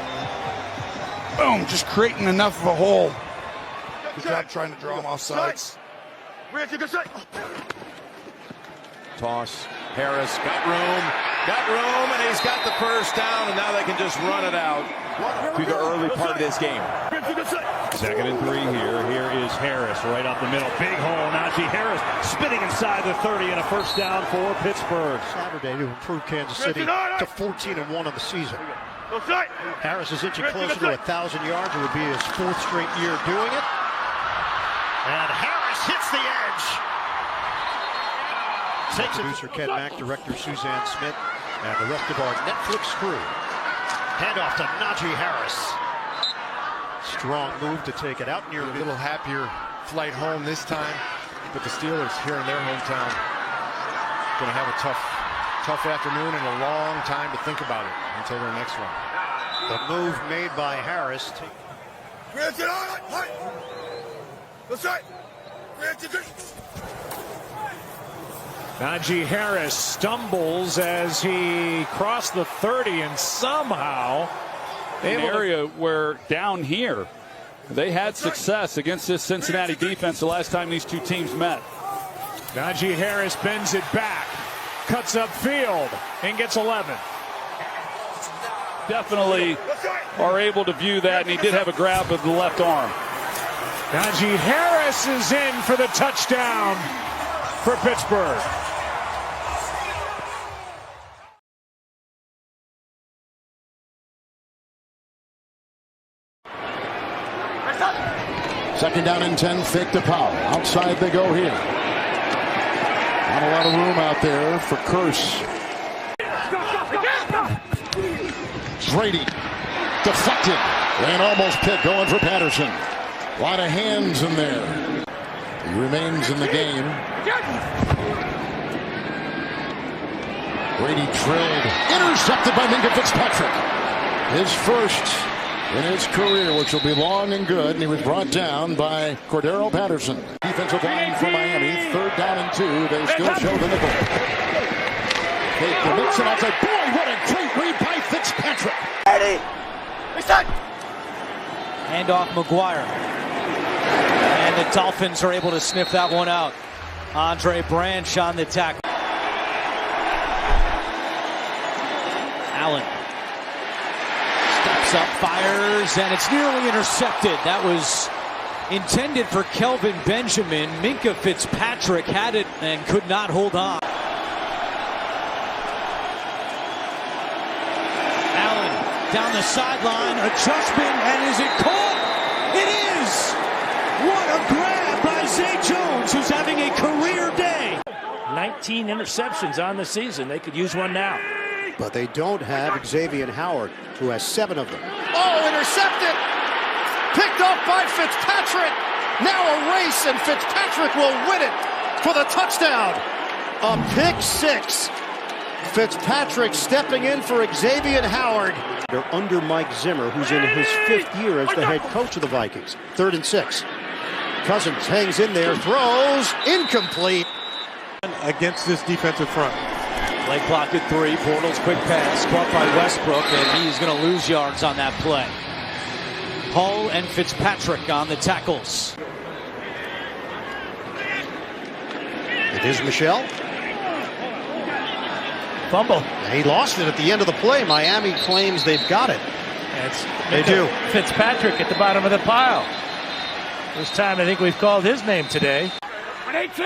Boom, just creating enough of a hole. Good job trying to draw him off sides. Toss. Harris got room, and he's got the first down, and now they can just run it out through the early part of this game. Second and 3 here. Here is Harris right up the middle. Big hole. Najee Harris spinning inside the 30 and a first down for Pittsburgh. Saturday to improve Kansas City to 14-1 on the season. Harris is inching closer to 1,000 yards. It would be his 4th straight year doing it. And Harris hits the edge. Takes producer Ken Mack, director Suzanne Smith, and the rest of our Netflix crew. Handoff to Najee Harris. Strong move to take it out near a little happier flight home this time, but the Steelers here in their hometown going to have a tough afternoon and a long time to think about it until their next one. The move made by Harris. Najee Harris stumbles as he crossed the 30 and somehow An area where down here they had success against this Cincinnati defense the last time these two teams met. Najee Harris bends it back, cuts up field, and gets 11. Definitely are able to view that, and he did have a grab of the left arm. Najee Harris is in for the touchdown for Pittsburgh. Second down and 10, fake to Powell. Outside they go here. Not a lot of room out there for Curse. Brady deflected and almost picked, going for Patterson. A lot of hands in there. He remains in the game. Brady drilled, intercepted by Minkah Fitzpatrick. His first in his career, which will be long and good, and he was brought down by Cordero Patterson. Defensive line for Miami, 3rd down and 2. They still show the nickel. Fake the mix, and outside. Boy, what a great read by Fitzpatrick. Ready. Handoff McGuire. And the Dolphins are able to sniff that one out. Andre Branch on the tackle. Allen steps up, fires, and it's nearly intercepted. That was intended for Kelvin Benjamin. Minkah Fitzpatrick had it and could not hold on. Allen down the sideline, adjustment, and is it caught? It is! What a grab by Zay Jones, who's having a career day. 19 interceptions on the season. They could use one now. But they don't have Xavier Howard, who has 7 of them. Oh, intercepted! Picked off by Fitzpatrick. Now a race, and Fitzpatrick will win it for the touchdown. A pick 6. Fitzpatrick stepping in for Xavier Howard. They're under Mike Zimmer, who's in his 5th year as the head coach of the Vikings. 3rd and 6. Cousins hangs in there, throws, incomplete. Against this defensive front. Play clock at 3. Bortles quick pass caught by Westbrook, and he's going to lose yards on that play. Hull and Fitzpatrick on the tackles. It is Michel. Fumble. And he lost it at the end of the play. Miami claims they've got it. They do. Fitzpatrick at the bottom of the pile. This time I think we've called his name today. 18!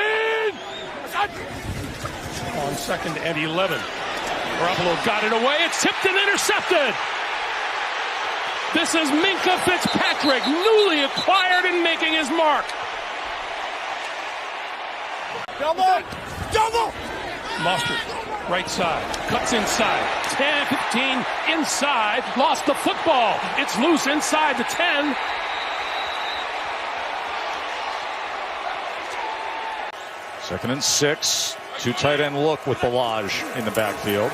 On 2nd and 11. Garoppolo got it away. It's tipped and intercepted. This is Minkah Fitzpatrick, newly acquired and making his mark. Double! Mostert, right side, cuts inside. 10, 15, inside. Lost the football. It's loose inside the 10. Second and 6. 2 tight end look with Ballage in the backfield.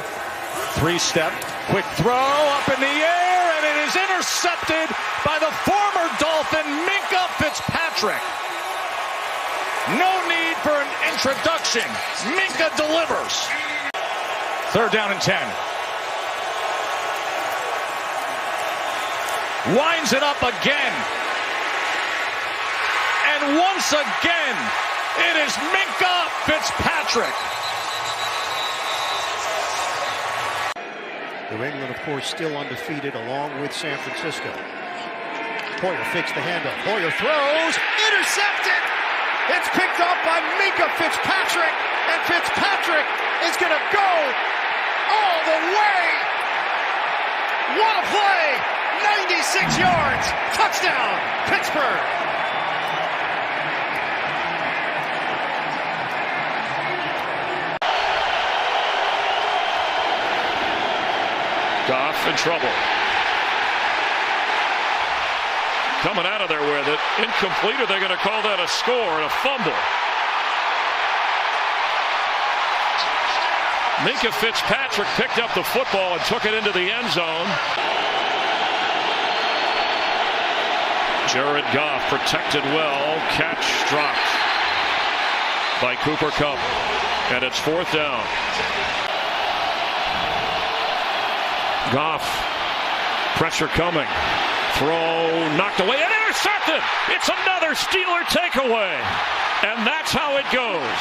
3-step, quick throw up in the air, and it is intercepted by the former Dolphin, Minkah Fitzpatrick. No need for an introduction. Minkah delivers. 3rd down and 10. Winds it up again. And once again, it is Minkah Fitzpatrick. New England, of course, still undefeated along with San Francisco. Poyer fakes the handoff. Poyer throws. Intercepted! It's picked up by Minkah Fitzpatrick, and Fitzpatrick is going to go all the way. What a play! 96 yards. Touchdown, Pittsburgh. Goff in trouble. Coming out of there with it. Incomplete. Are they going to call that a score and a fumble? Minkah Fitzpatrick picked up the football and took it into the end zone. Jared Goff protected well. Catch dropped by Cooper Kupp. And it's 4th down. Goff, pressure coming. Throw knocked away and intercepted. It's another Steeler takeaway. And that's how it goes.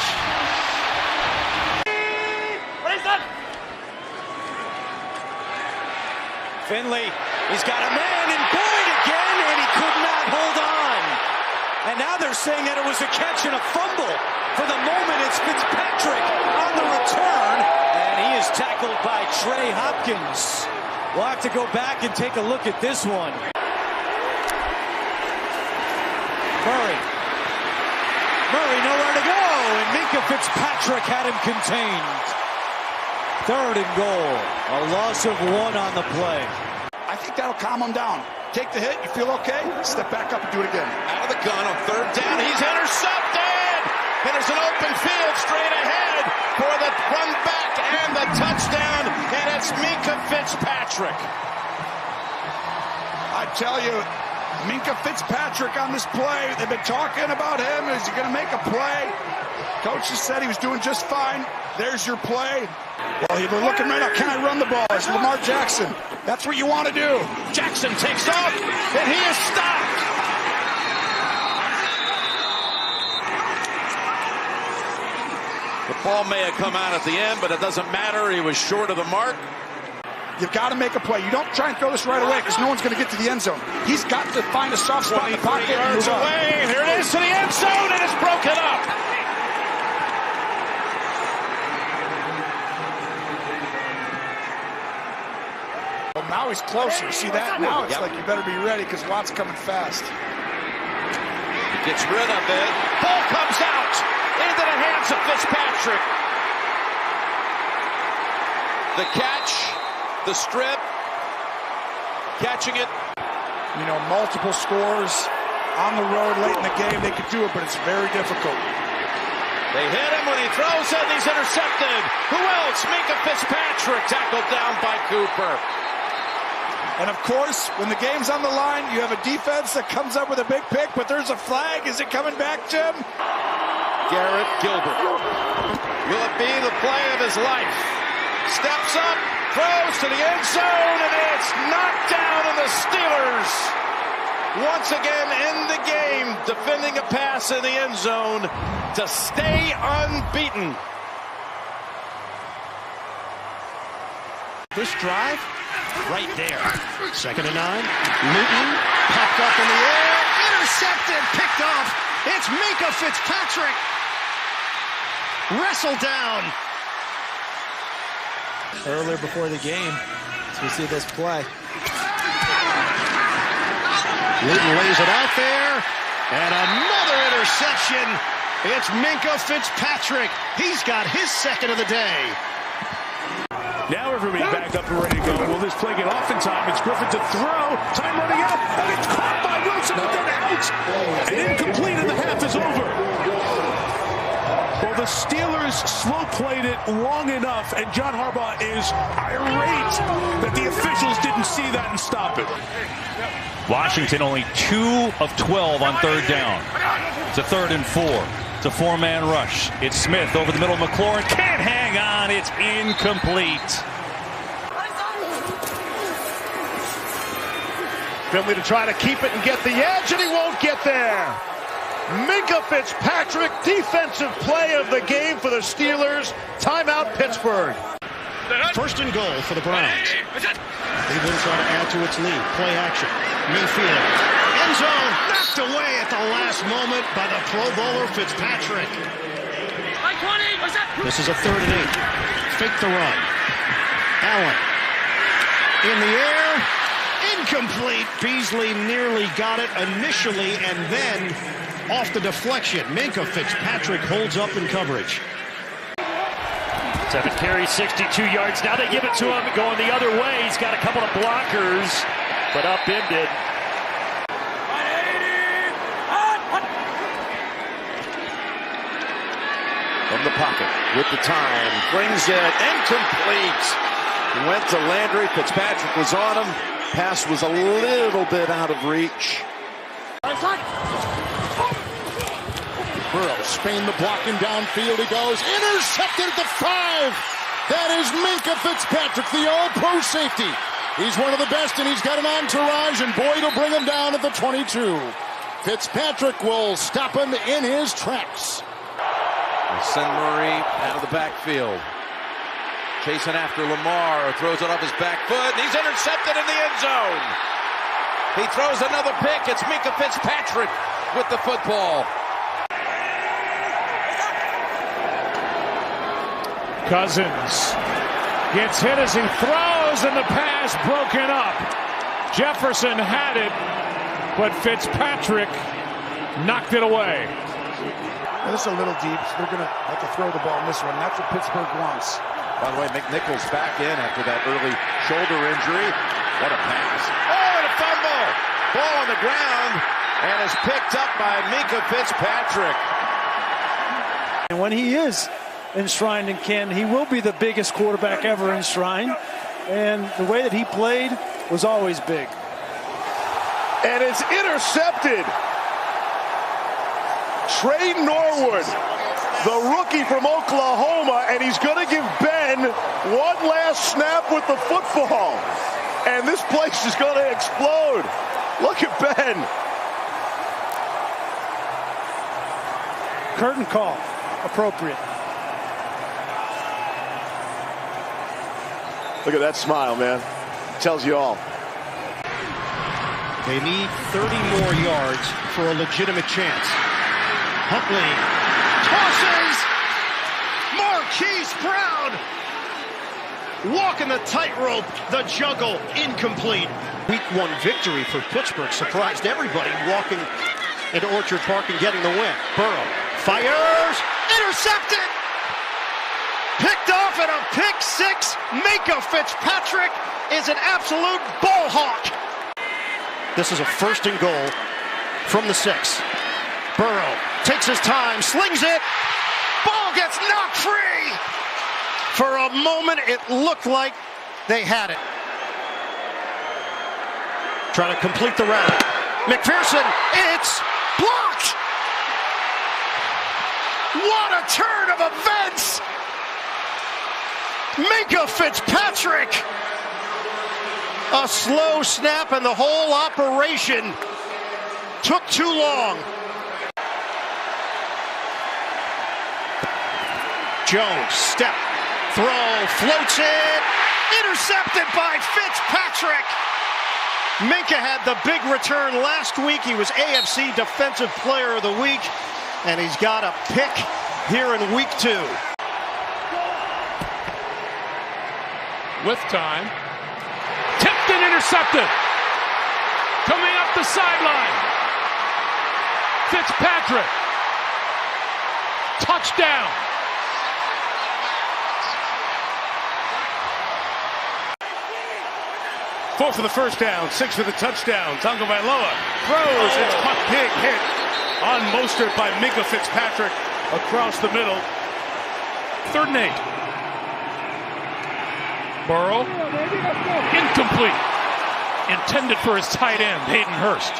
Finley, he's got a man in Boyd again, and he could not hold on. And now they're saying that it was a catch and a fumble. For the moment, it's Fitzpatrick on the return, and he is tackled by Trey Hopkins. We'll have to go back and take a look at this one. Murray nowhere to go, and Minkah Fitzpatrick had him contained. 3rd and goal. A loss of 1 on the play. I think that'll calm him down. Take the hit, you feel okay, step back up and do it again. Out of the gun on 3rd down, he's intercepted! And there's an open field straight ahead for the run back and the touchdown. Fitzpatrick. I tell you, Minkah Fitzpatrick on this play. They've been talking about him. Is he going to make a play? Coach just said he was doing just fine. There's your play. Well, they're looking right now. Can I run the ball? It's Lamar Jackson. That's what you want to do. Jackson takes off, and he is stopped. The ball may have come out at the end, but it doesn't matter. He was short of the mark. You've got to make a play. You don't try and throw this right away because no one's going to get to the end zone. He's got to find a soft spot in the pocket. 23 yards away. Here it is to the end zone, and it's broken up. Well, now he's closer. See that? Now it's like you better be ready because Watt's coming fast. He gets rid of it. Ball comes out into the hands of Fitzpatrick. The catch, the strip, catching it. You know, multiple scores on the road late in the game. They could do it, but it's very difficult. They hit him when he throws it. He's intercepted. Who else? Minkah Fitzpatrick tackled down by Cooper. And of course, when the game's on the line, you have a defense that comes up with a big pick, but there's a flag. Is it coming back, Jim? Garrett Gilbert. Will it be the play of his life? Steps up, throws to the end zone, and it's knocked down, and the Steelers once again in the game, defending a pass in the end zone to stay unbeaten. This drive, right there. 2nd and 9. Newton popped up in the air, intercepted, picked off. It's Minkah Fitzpatrick. Wrestled down. Earlier before the game, as we see this play. Newton lays it out there, and another interception. It's Minkah Fitzpatrick. He's got his second of the day. Now everybody back up and ready to go. Will this play get off in time? It's Griffin to throw. Time running out, and it's caught by Wilson, but then out. And incomplete, and the half is over. Well, the Steelers slow-played it long enough, and John Harbaugh is irate that the officials didn't see that and stop it. Washington only 2 of 12 on 3rd down. It's a 3rd and 4. It's a 4-man rush. It's Smith over the middle of McLaurin. Can't hang on. It's incomplete. Finley to try to keep it and get the edge, and he won't get there. Minkah Fitzpatrick, defensive play of the game for the Steelers. Timeout, Pittsburgh. 1st and goal for the Browns. They will try to add to its lead. Play action. Mayfield. End zone. Knocked away at the last moment by the Pro Bowler Fitzpatrick. This is a 3rd and 8. Fake the run. Allen. In the air. Incomplete. Beasley nearly got it initially and then off the deflection. Minkah Fitzpatrick holds up in coverage. 7 carries, 62 yards. Now they give it to him going the other way. He's got a couple of blockers, but upended. From the pocket with the time. Brings it incomplete. Went to Landry. Fitzpatrick was on him. Pass was a little bit out of reach. Burrow, Spain the blocking downfield. He goes, intercepted at the 5. That is Minkah Fitzpatrick, the all-pro safety. He's one of the best, and he's got an entourage, and Boyd will bring him down at the 22. Fitzpatrick will stop him in his tracks. They send Murray out of the backfield. Chasing after Lamar, throws it off his back foot. He's intercepted in the end zone. He throws another pick. It's Minkah Fitzpatrick with the football. Cousins gets hit as he throws, and the pass broken up. Jefferson had it, but Fitzpatrick knocked it away. Well, this is a little deep, so they're going to have to throw the ball in this one. That's what Pittsburgh wants. By the way, McNichols back in after that early shoulder injury. What a pass. Oh, and a fumble. Ball on the ground, and is picked up by Minkah Fitzpatrick. And when he is enshrined in Canton, he will be the biggest quarterback ever enshrined. and the way that he played was always big. And it's intercepted. Trey Norwood, the rookie from Oklahoma, and he's going to give Ben one last snap with the football. And this place is going to explode. Look at Ben. Curtain call, appropriate. Look at that smile, man. Tells you all. They need 30 more yards for a legitimate chance. Huntley tosses. Marquise Brown walking the tightrope. The juggle incomplete. Week 1 victory for Pittsburgh surprised everybody walking into Orchard Park and getting the win. Burrow fires, intercepted, picked off at a pick 6. Minkah Fitzpatrick is an absolute ball hawk. This is a 1st and goal from the 6. Burrow takes his time, slings it. Ball gets knocked free. For a moment, it looked like they had it. Trying to complete the route. McPherson, it's blocked. What a turn of events. Minkah Fitzpatrick. A slow snap, and the whole operation took too long. Jones, step, throw, floats it, intercepted by Fitzpatrick. Minkah had the big return last week. He was AFC Defensive Player of the Week, and he's got a pick here in week 2. With time. Tipped and intercepted. Coming up the sideline. Fitzpatrick. Touchdown. Four for the first down, 6 for the touchdown. Tagovailoa throws. It's caught, big hit on Mostert by Minkah Fitzpatrick across the middle. 3rd and 8. Burrow. Incomplete. Intended for his tight end, Hayden Hurst.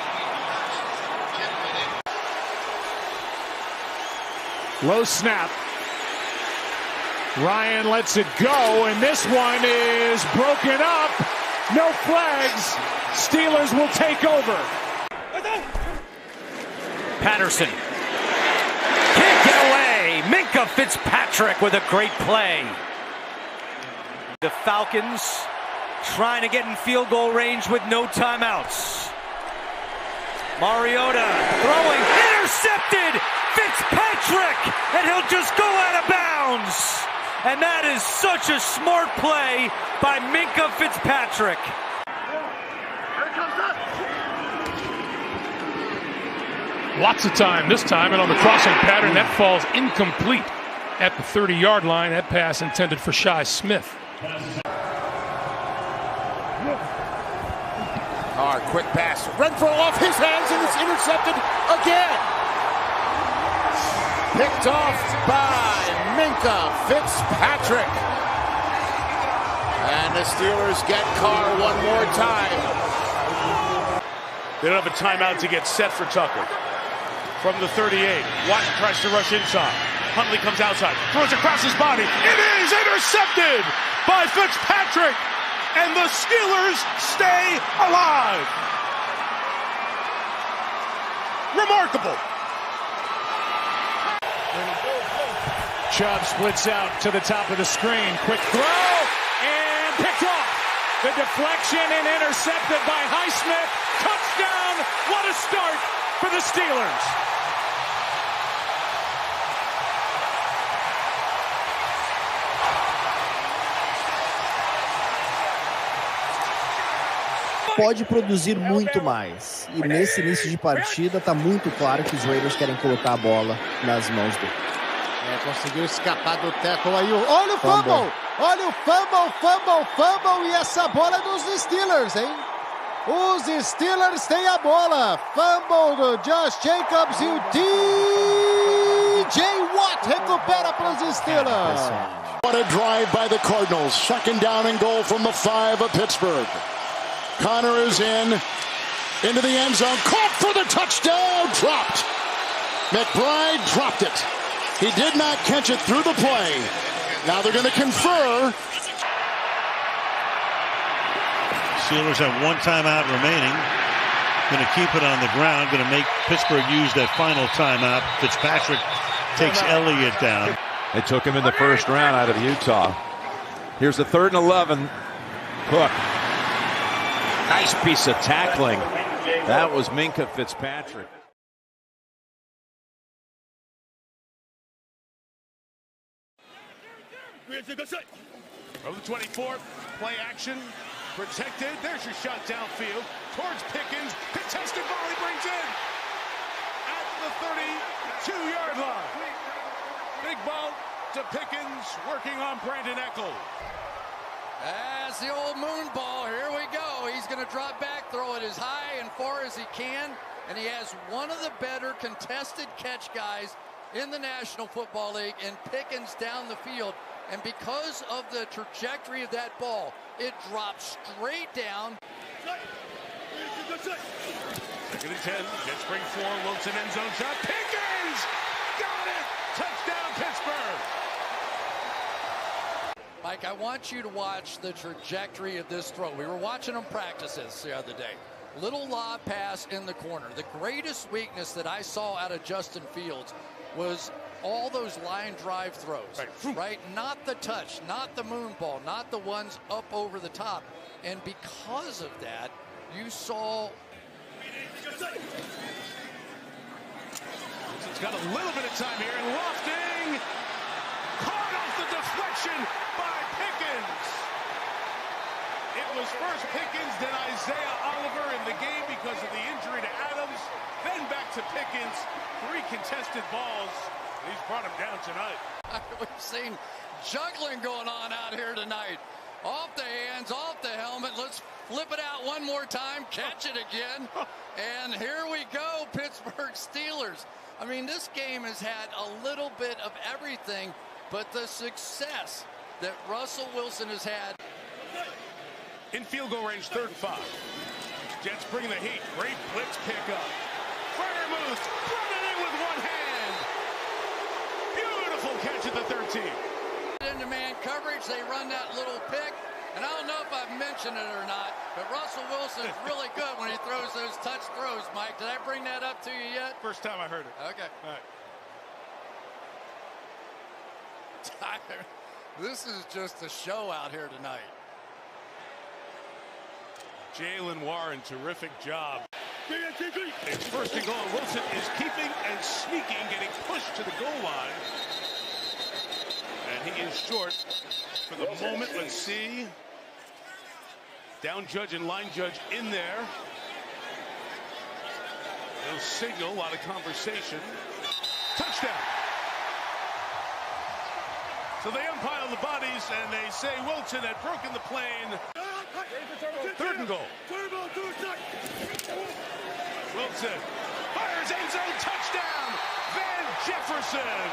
Low snap. Ryan lets it go, and this one is broken up. No flags. Steelers will take over. Patterson. Can't get away. Minkah Fitzpatrick with a great play. The Falcons trying to get in field goal range with no timeouts. Mariota throwing, intercepted. Fitzpatrick, and he'll just go out of bounds. And that is such a smart play by Minkah Fitzpatrick. Lots of time this time, and on the crossing pattern, that falls incomplete at the 30-yard line. That pass intended for Shi Smith. Quick pass. Renfro off his hands, and it's intercepted again. Picked off by Minkah Fitzpatrick. And the Steelers get Carr one more time. They don't have a timeout to get set for Tucker. From the 38, Watt tries to rush inside. Huntley comes outside, throws across his body. It is intercepted by Fitzpatrick, and the Steelers stay alive. Remarkable. Chubb splits out to the top of the screen. Quick throw, and picked off. The deflection and intercepted by Highsmith. Touchdown. What a start for the Steelers. Pode produzir muito mais. E nesse início de partida tá muito claro que os Raiders querem colocar a bola nas mãos dele. Conseguiu escapar do tackle aí. Olha o Fumble. fumble! Olha o fumble! E essa bola é dos Steelers, hein? Os Steelers têm a bola. Fumble do Josh Jacobs e o T.J. Watt recupera para os Steelers. What a drive by the Cardinals. Second down and goal from the 5 of Pittsburgh. Connor is into the end zone. Caught for the touchdown. Dropped. McBride dropped it. He did not catch it through the play. Now they're going to confer. Steelers have one timeout remaining. Going to keep it on the ground. Going to make Pittsburgh use that final timeout. Fitzpatrick takes Elliott down. They took him in the first round out of Utah. Here's the 3rd and 11. Cook. Nice piece of tackling. That was Minkah Fitzpatrick. From the 24, play action, protected. There's your shot downfield towards Pickens. Contested volley brings in at the 32-yard line. Big ball to Pickens, working on Brandon Echols. As the old moon ball, here we go. He's going to drop back, throw it as high and far as he can, and he has one of the better contested catch guys in the National Football League, and Pickens down the field. And because of the trajectory of that ball, it drops straight down. 2nd and 10, Jets bring 4, Wilson end zone shot. Pickens! Got it! Touchdown, Pittsburgh! Mike, I want you to watch the trajectory of this throw. We were watching them practice this the other day. Little lob pass in the corner. The greatest weakness that I saw out of Justin Fields was all those line drive throws, right? Not the touch, not the moon ball, not the ones up over the top. And because of that, you saw... He's got a little bit of time here, and Lofting caught off the deflection by Pickens. It was first Pickens, then Isaiah Oliver in the game because of the injury to Adams, then back to Pickens. 3 contested balls. He's brought him down tonight. We've seen juggling going on out here tonight. Off the hands, off the helmet. Let's flip it out one more time, catch it again. And here we go, Pittsburgh Steelers. I mean, this game has had a little bit of everything, but the success that Russell Wilson has had. In field goal range, 3rd and 5. Jets bringing the heat. Great blitz pickup. Freiermuth running in with one hand. Beautiful catch at the 13. Into man coverage, they run that little pick. And I don't know if I've mentioned it or not, but Russell Wilson is really good when he throws those touch throws, Mike. Did I bring that up to you yet? First time I heard it. Okay. All right. Tyler, this is just a show out here tonight. Jalen Warren, terrific job. It's 1st and goal. Wilson is keeping and sneaking, getting pushed to the goal line. And he is short for the moment. Let's see. Down judge and line judge in there. No signal, a lot of conversation. Touchdown. So they umpire the bodies and they say Wilson had broken the plane. 3rd and goal. Wilson fires end zone, touchdown, Van Jefferson.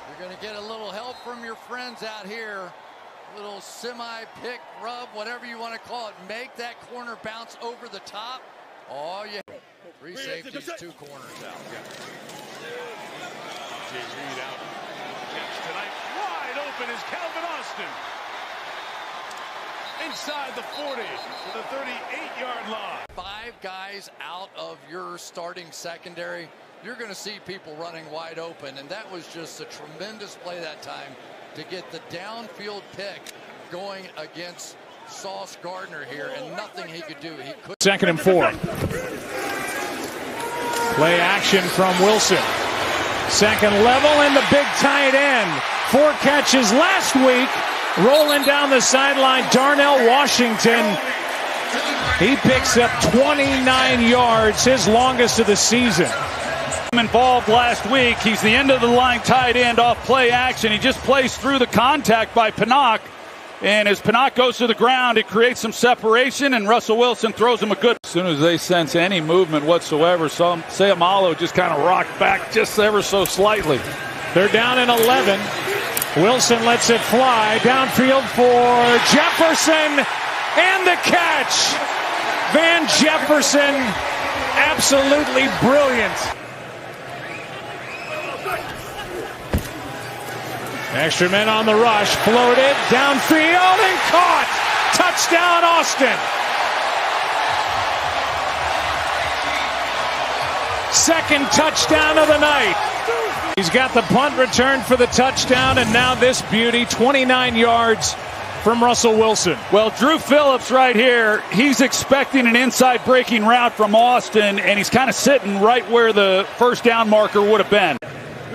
You're going to get a little help from your friends out here. Little semi-pick, rub, whatever you want to call it. Make that corner bounce over the top. Oh, yeah. 3 safeties, 2 corners out. Jay Reed out. Jets tonight. Wide open is Calvin Austin. Inside the 40 to the 38-yard line. 5 guys out of your starting secondary. You're going to see people running wide open, and that was just a tremendous play that time to get the downfield pick going against Sauce Gardner here, and nothing he could do. He could. 2nd and 4. Play action from Wilson. 2nd level, and the big tight end. 4 catches last week. Rolling down the sideline, Darnell Washington. He picks up 29 yards, his longest of the season. Involved last week. He's the end of the line tight end off play action. He just plays through the contact by Pinnock And as Pinnock goes to the ground, it creates some separation, and Russell Wilson throws him a good. As soon as they sense any movement whatsoever, Seumalo just kind of rocked back just ever so slightly. They're down in 11. Wilson lets it fly downfield for Jefferson, and the catch. Van Jefferson, absolutely brilliant. Extra men on the rush, floated downfield and caught. Touchdown, Austin. Second touchdown of the night. He's got the punt returned for the touchdown, and now this beauty, 29 yards from Russell Wilson. Well, Drew Phillips right here, he's expecting an inside breaking route from Austin, and he's kind of sitting right where the first down marker would have been.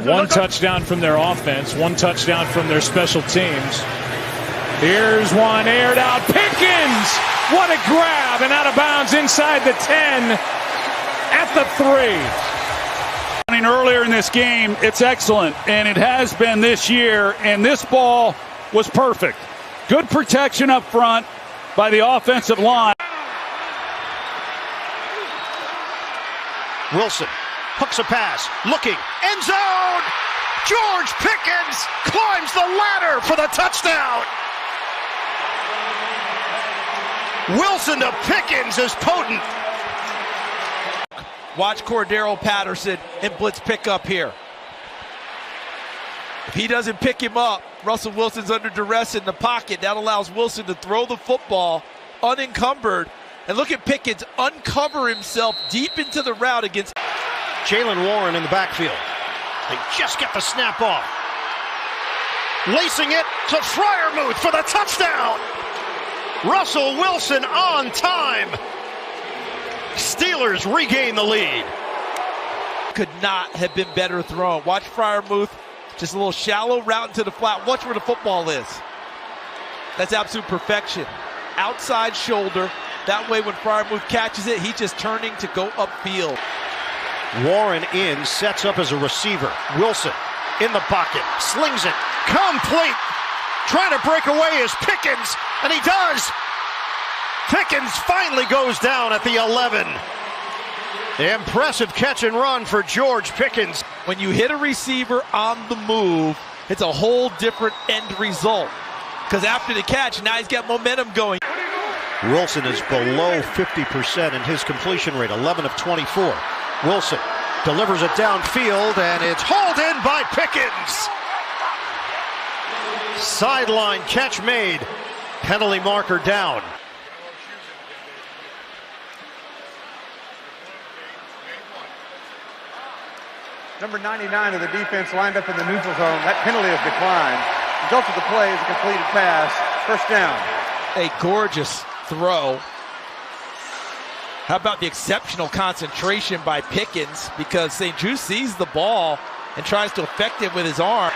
One touchdown from their offense, one touchdown from their special teams. Here's one aired out. Pickens! What a grab, and out of bounds inside the 10 at the 3. Earlier in this game, it's excellent, and it has been this year, and this ball was perfect. Good protection up front by the offensive line. Wilson hooks a pass, looking, end zone! George Pickens climbs the ladder for the touchdown! Wilson to Pickens is potent. Watch Cordero Patterson and blitz pick up here. If he doesn't pick him up, Russell Wilson's under duress in the pocket. That allows Wilson to throw the football unencumbered. And look at Pickens uncover himself deep into the route against Jaylen Warren in the backfield. They just get the snap off. Lacing it to Freiermuth for the touchdown. Russell Wilson on time. Steelers regain the lead. Could not have been better thrown. Watch Freiermuth, just a little shallow route into the flat. Watch where the football is. That's absolute perfection. Outside shoulder. That way when Freiermuth catches it, he's just turning to go upfield. Warren in, sets up as a receiver. Wilson in the pocket, slings it, complete. Trying to break away is Pickens, and he does. Pickens finally goes down at the 11. Impressive catch and run for George Pickens. When you hit a receiver on the move, it's a whole different end result. Because after the catch, now he's got momentum going. Wilson is below 50% in his completion rate, 11 of 24. Wilson delivers it downfield, and it's hauled in by Pickens. Sideline catch made. Penalty marker down. Number 99 of the defense lined up in the neutral zone. That penalty has declined. Result of the play is a completed pass. First down. A gorgeous throw. How about the exceptional concentration by Pickens, because St. Juste sees the ball and tries to affect it with his arm.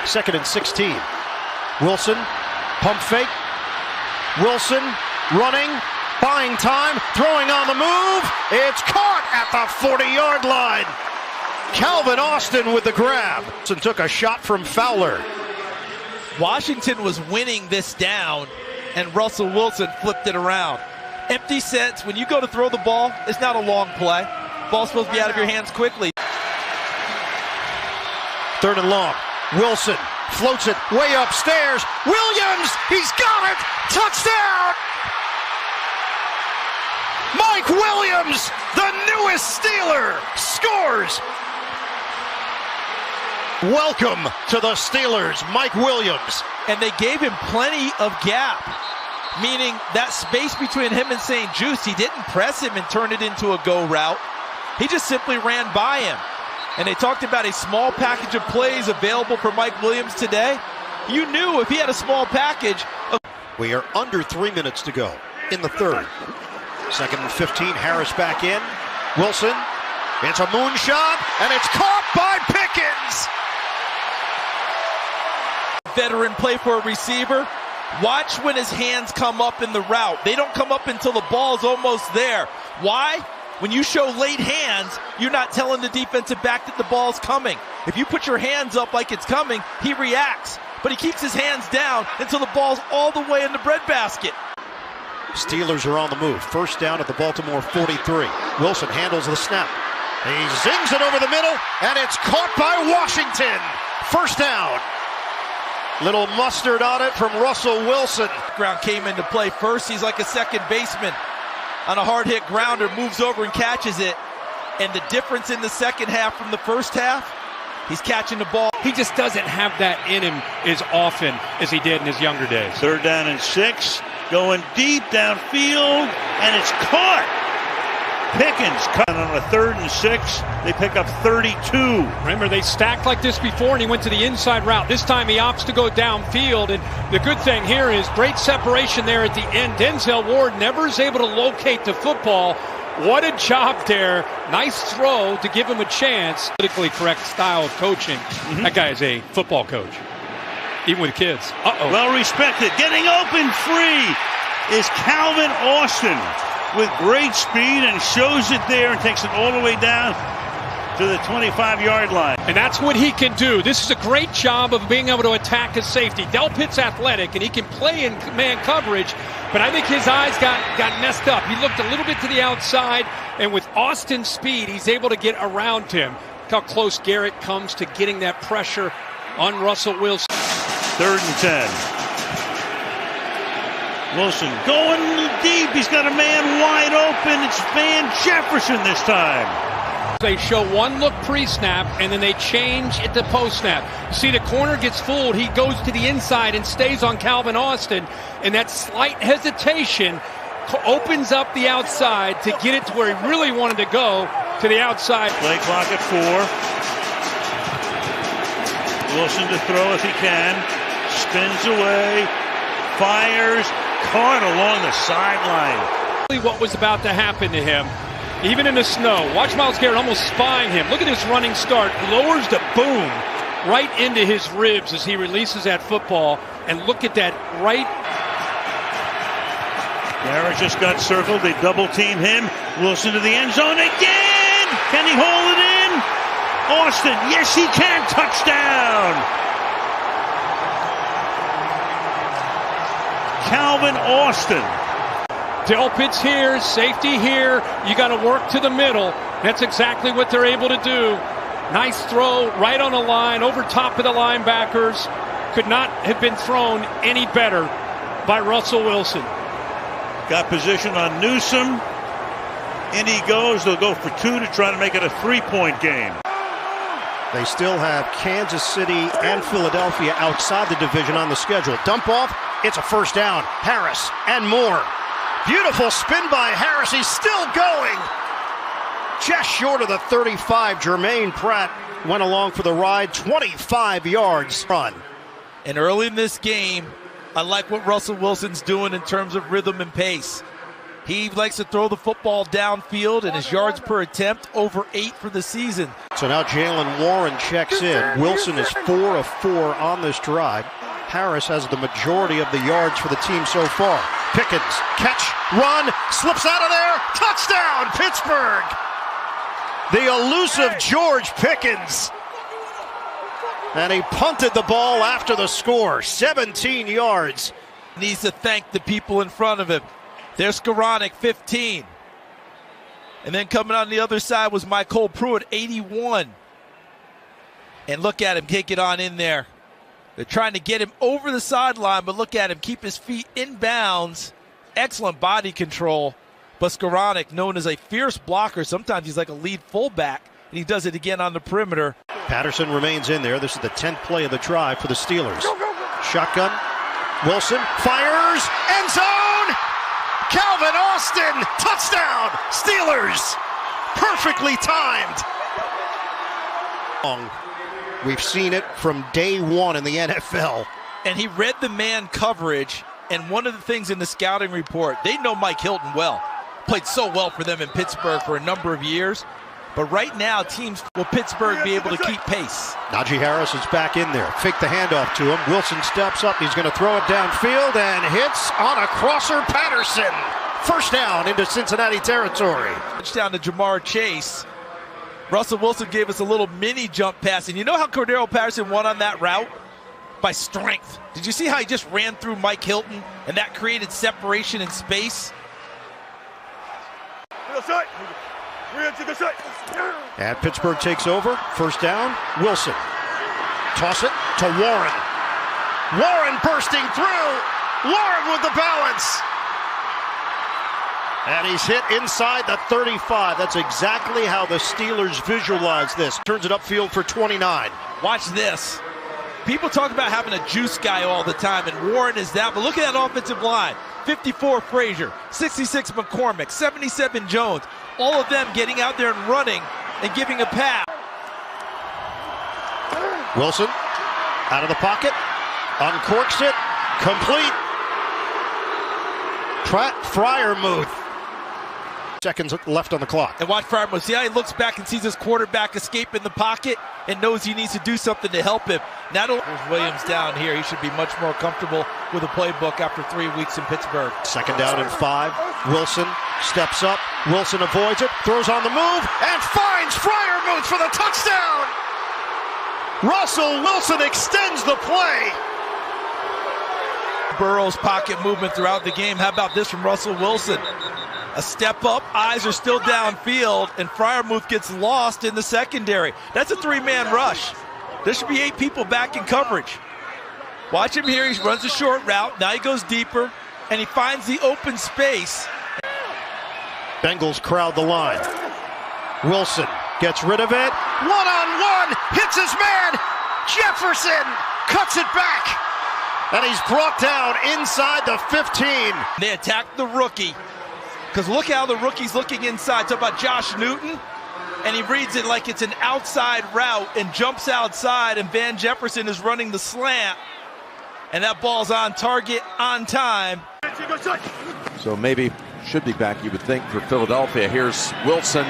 2nd and 16. Wilson, pump fake. Wilson running, buying time, throwing on the move. It's caught at the 40-yard line. Calvin Austin with the grab. And took a shot from Fowler. Washington was winning this down, and Russell Wilson flipped it around. Empty sets. When you go to throw the ball, it's not a long play. Ball's supposed to be out of your hands quickly. 3rd and long. Wilson floats it way upstairs. Williams, he's got it. Touchdown. Mike Williams, the newest Steeler, scores. Welcome to the Steelers, Mike Williams. And they gave him plenty of gap, meaning that space between him and St. Juste, he didn't press him and turn it into a go route. He just simply ran by him. And they talked about a small package of plays available for Mike Williams today. You knew if he had a small package. We are under 3 minutes to go in the 3rd. 2nd and 15, Harris back in. Wilson, it's a moonshot, and it's caught by Pickens. Veteran play for a receiver. Watch when his hands come up in the route. They don't come up until the ball's almost there. Why? When you show late hands, you're not telling the defensive back that the ball's coming. If you put your hands up like it's coming, he reacts. but he keeps his hands down until the ball's all the way in the breadbasket. Steelers are on the move. First down at the Baltimore 43. Wilson handles the snap. He zings it over the middle, and it's caught by Washington. First down. Little mustard on it from Russell Wilson. Ground came into play first. He's like a second baseman on a hard hit grounder, moves over and catches it. And the difference in the second half from the first half, he's catching the ball. He just doesn't have that in him as often as he did in his younger days. 3rd down and 6, going deep downfield, and it's caught. Pickens cut on a 3rd and 6. They pick up 32. Remember, they stacked like this before, and he went to the inside route. This time he opts to go downfield, and the good thing here is great separation there at the end. Denzel Ward never is able to locate the football. What a job there. Nice throw to give him a chance. Politically correct style of coaching. That guy is a football coach, even with kids. Well respected. Getting open free is Calvin Austin with great speed and shows it there and takes it all the way down to the 25-yard line. And that's what he can do. This is a great job of being able to attack his safety. Delpit's athletic, and he can play in man coverage, but I think his eyes got messed up. He looked a little bit to the outside, and with Austin's speed, he's able to get around him. Look how close Garrett comes to getting that pressure on Russell Wilson. 3rd and 10. Wilson going deep. He's got a man wide open. It's Van Jefferson this time. They show one look pre-snap, and then they change at the post-snap. See, the corner gets fooled. He goes to the inside and stays on Calvin Austin, and that slight hesitation opens up the outside to get it to where he really wanted to go, to the outside. Play clock at 4. Wilson to throw if he can. Spins away. Fires. Caught along the sideline. What was about to happen to him, even in the snow. Watch Myles Garrett almost spying him. Look at his running start. Lowers the boom right into his ribs as he releases that football. And look at that right. Garrett just got circled. They double team him. Wilson to the end zone again. Can he hold it in? Austin. Yes, he can. Touchdown. Calvin Austin. Delpit's here, safety here. You got to work to the middle. That's exactly what they're able to do. Nice throw right on the line, over top of the linebackers. Could not have been thrown any better by Russell Wilson. Got position on Newsome. In he goes. They'll go for 2 to try to make it a 3-point game. They still have Kansas City and Philadelphia outside the division on the schedule. Dump off. It's a first down. Harris and more. Beautiful spin by Harris. He's still going. Just short of the 35. Jermaine Pratt went along for the ride. 25 yards run. And early in this game, I like what Russell Wilson's doing in terms of rhythm and pace. He likes to throw the football downfield, and his yards per attempt over 8 for the season. So now Jaylen Warren checks in. Wilson is 4 of 4 on this drive. Harris has the majority of the yards for the team so far. Pickens, catch, run, slips out of there. Touchdown, Pittsburgh. The elusive George Pickens. And he punted the ball after the score. 17 yards. Needs to thank the people in front of him. There's Skoranek, 15. And then coming on the other side was Michael Pruitt, 81. And look at him, can't get on in there. They're trying to get him over the sideline, but look at him, keep his feet in bounds. Excellent body control. But Skoranek, known as a fierce blocker, sometimes he's like a lead fullback, and he does it again on the perimeter. Patterson remains in there. This is the 10th play of the drive for the Steelers. Shotgun. Wilson fires. End zone. Calvin Austin. Touchdown. Steelers. Perfectly timed. We've seen it from day one in the NFL. And he read the man coverage, and one of the things in the scouting report, they know Mike Hilton well. Played so well for them in Pittsburgh for a number of years. But right now, teams will Pittsburgh be able to keep pace. Najee Harris is back in there. Fake the handoff to him. Wilson steps up. He's going to throw it downfield and hits on a crosser. Patterson. First down into Cincinnati territory. Touchdown to Jamar Chase. Russell Wilson gave us a little mini jump pass. And you know how Cordero Patterson won on that route? by strength. Did you see how he just ran through Mike Hilton and that created separation in space? And Pittsburgh takes over. First down, Wilson. Toss it to Warren. Warren bursting through. Warren with the balance. And he's hit inside the 35. That's exactly how the Steelers visualize this. Turns it upfield for 29. Watch this. People talk about having a juice guy all the time, and Warren is that. But look at that offensive line. 54 Frazier, 66 McCormick, 77 Jones. All of them getting out there and running and giving a pass. Wilson out of the pocket. Uncorks it. Complete. Freiermuth. Seconds left on the clock. And watch Freiermuth. See how he looks back and sees his quarterback escape in the pocket and knows he needs to do something to help him. Now there's Williams down here. He should be much more comfortable with a playbook after 3 weeks in Pittsburgh. Second down and 5. Wilson steps up. Wilson avoids it. Throws on the move and finds Freiermuth for the touchdown. Russell Wilson extends the play. Burrow's pocket movement throughout the game. How about this from Russell Wilson? A step up, eyes are still downfield, and Freiermuth gets lost in the secondary. That's a 3-man rush. There should be 8 people back in coverage. Watch him here. He runs a short route. Now he goes deeper, and he finds the open space. Bengals crowd the line. Wilson gets rid of it. One-on-one, hits his man. Jefferson cuts it back. And he's brought down inside the 15. They attack the rookie. Because look how the rookie's looking inside. Talk about Josh Newton. And he reads it like it's an outside route and jumps outside. And Van Jefferson is running the slant. And that ball's on target, on time. So maybe should be back, you would think, for Philadelphia. Here's Wilson.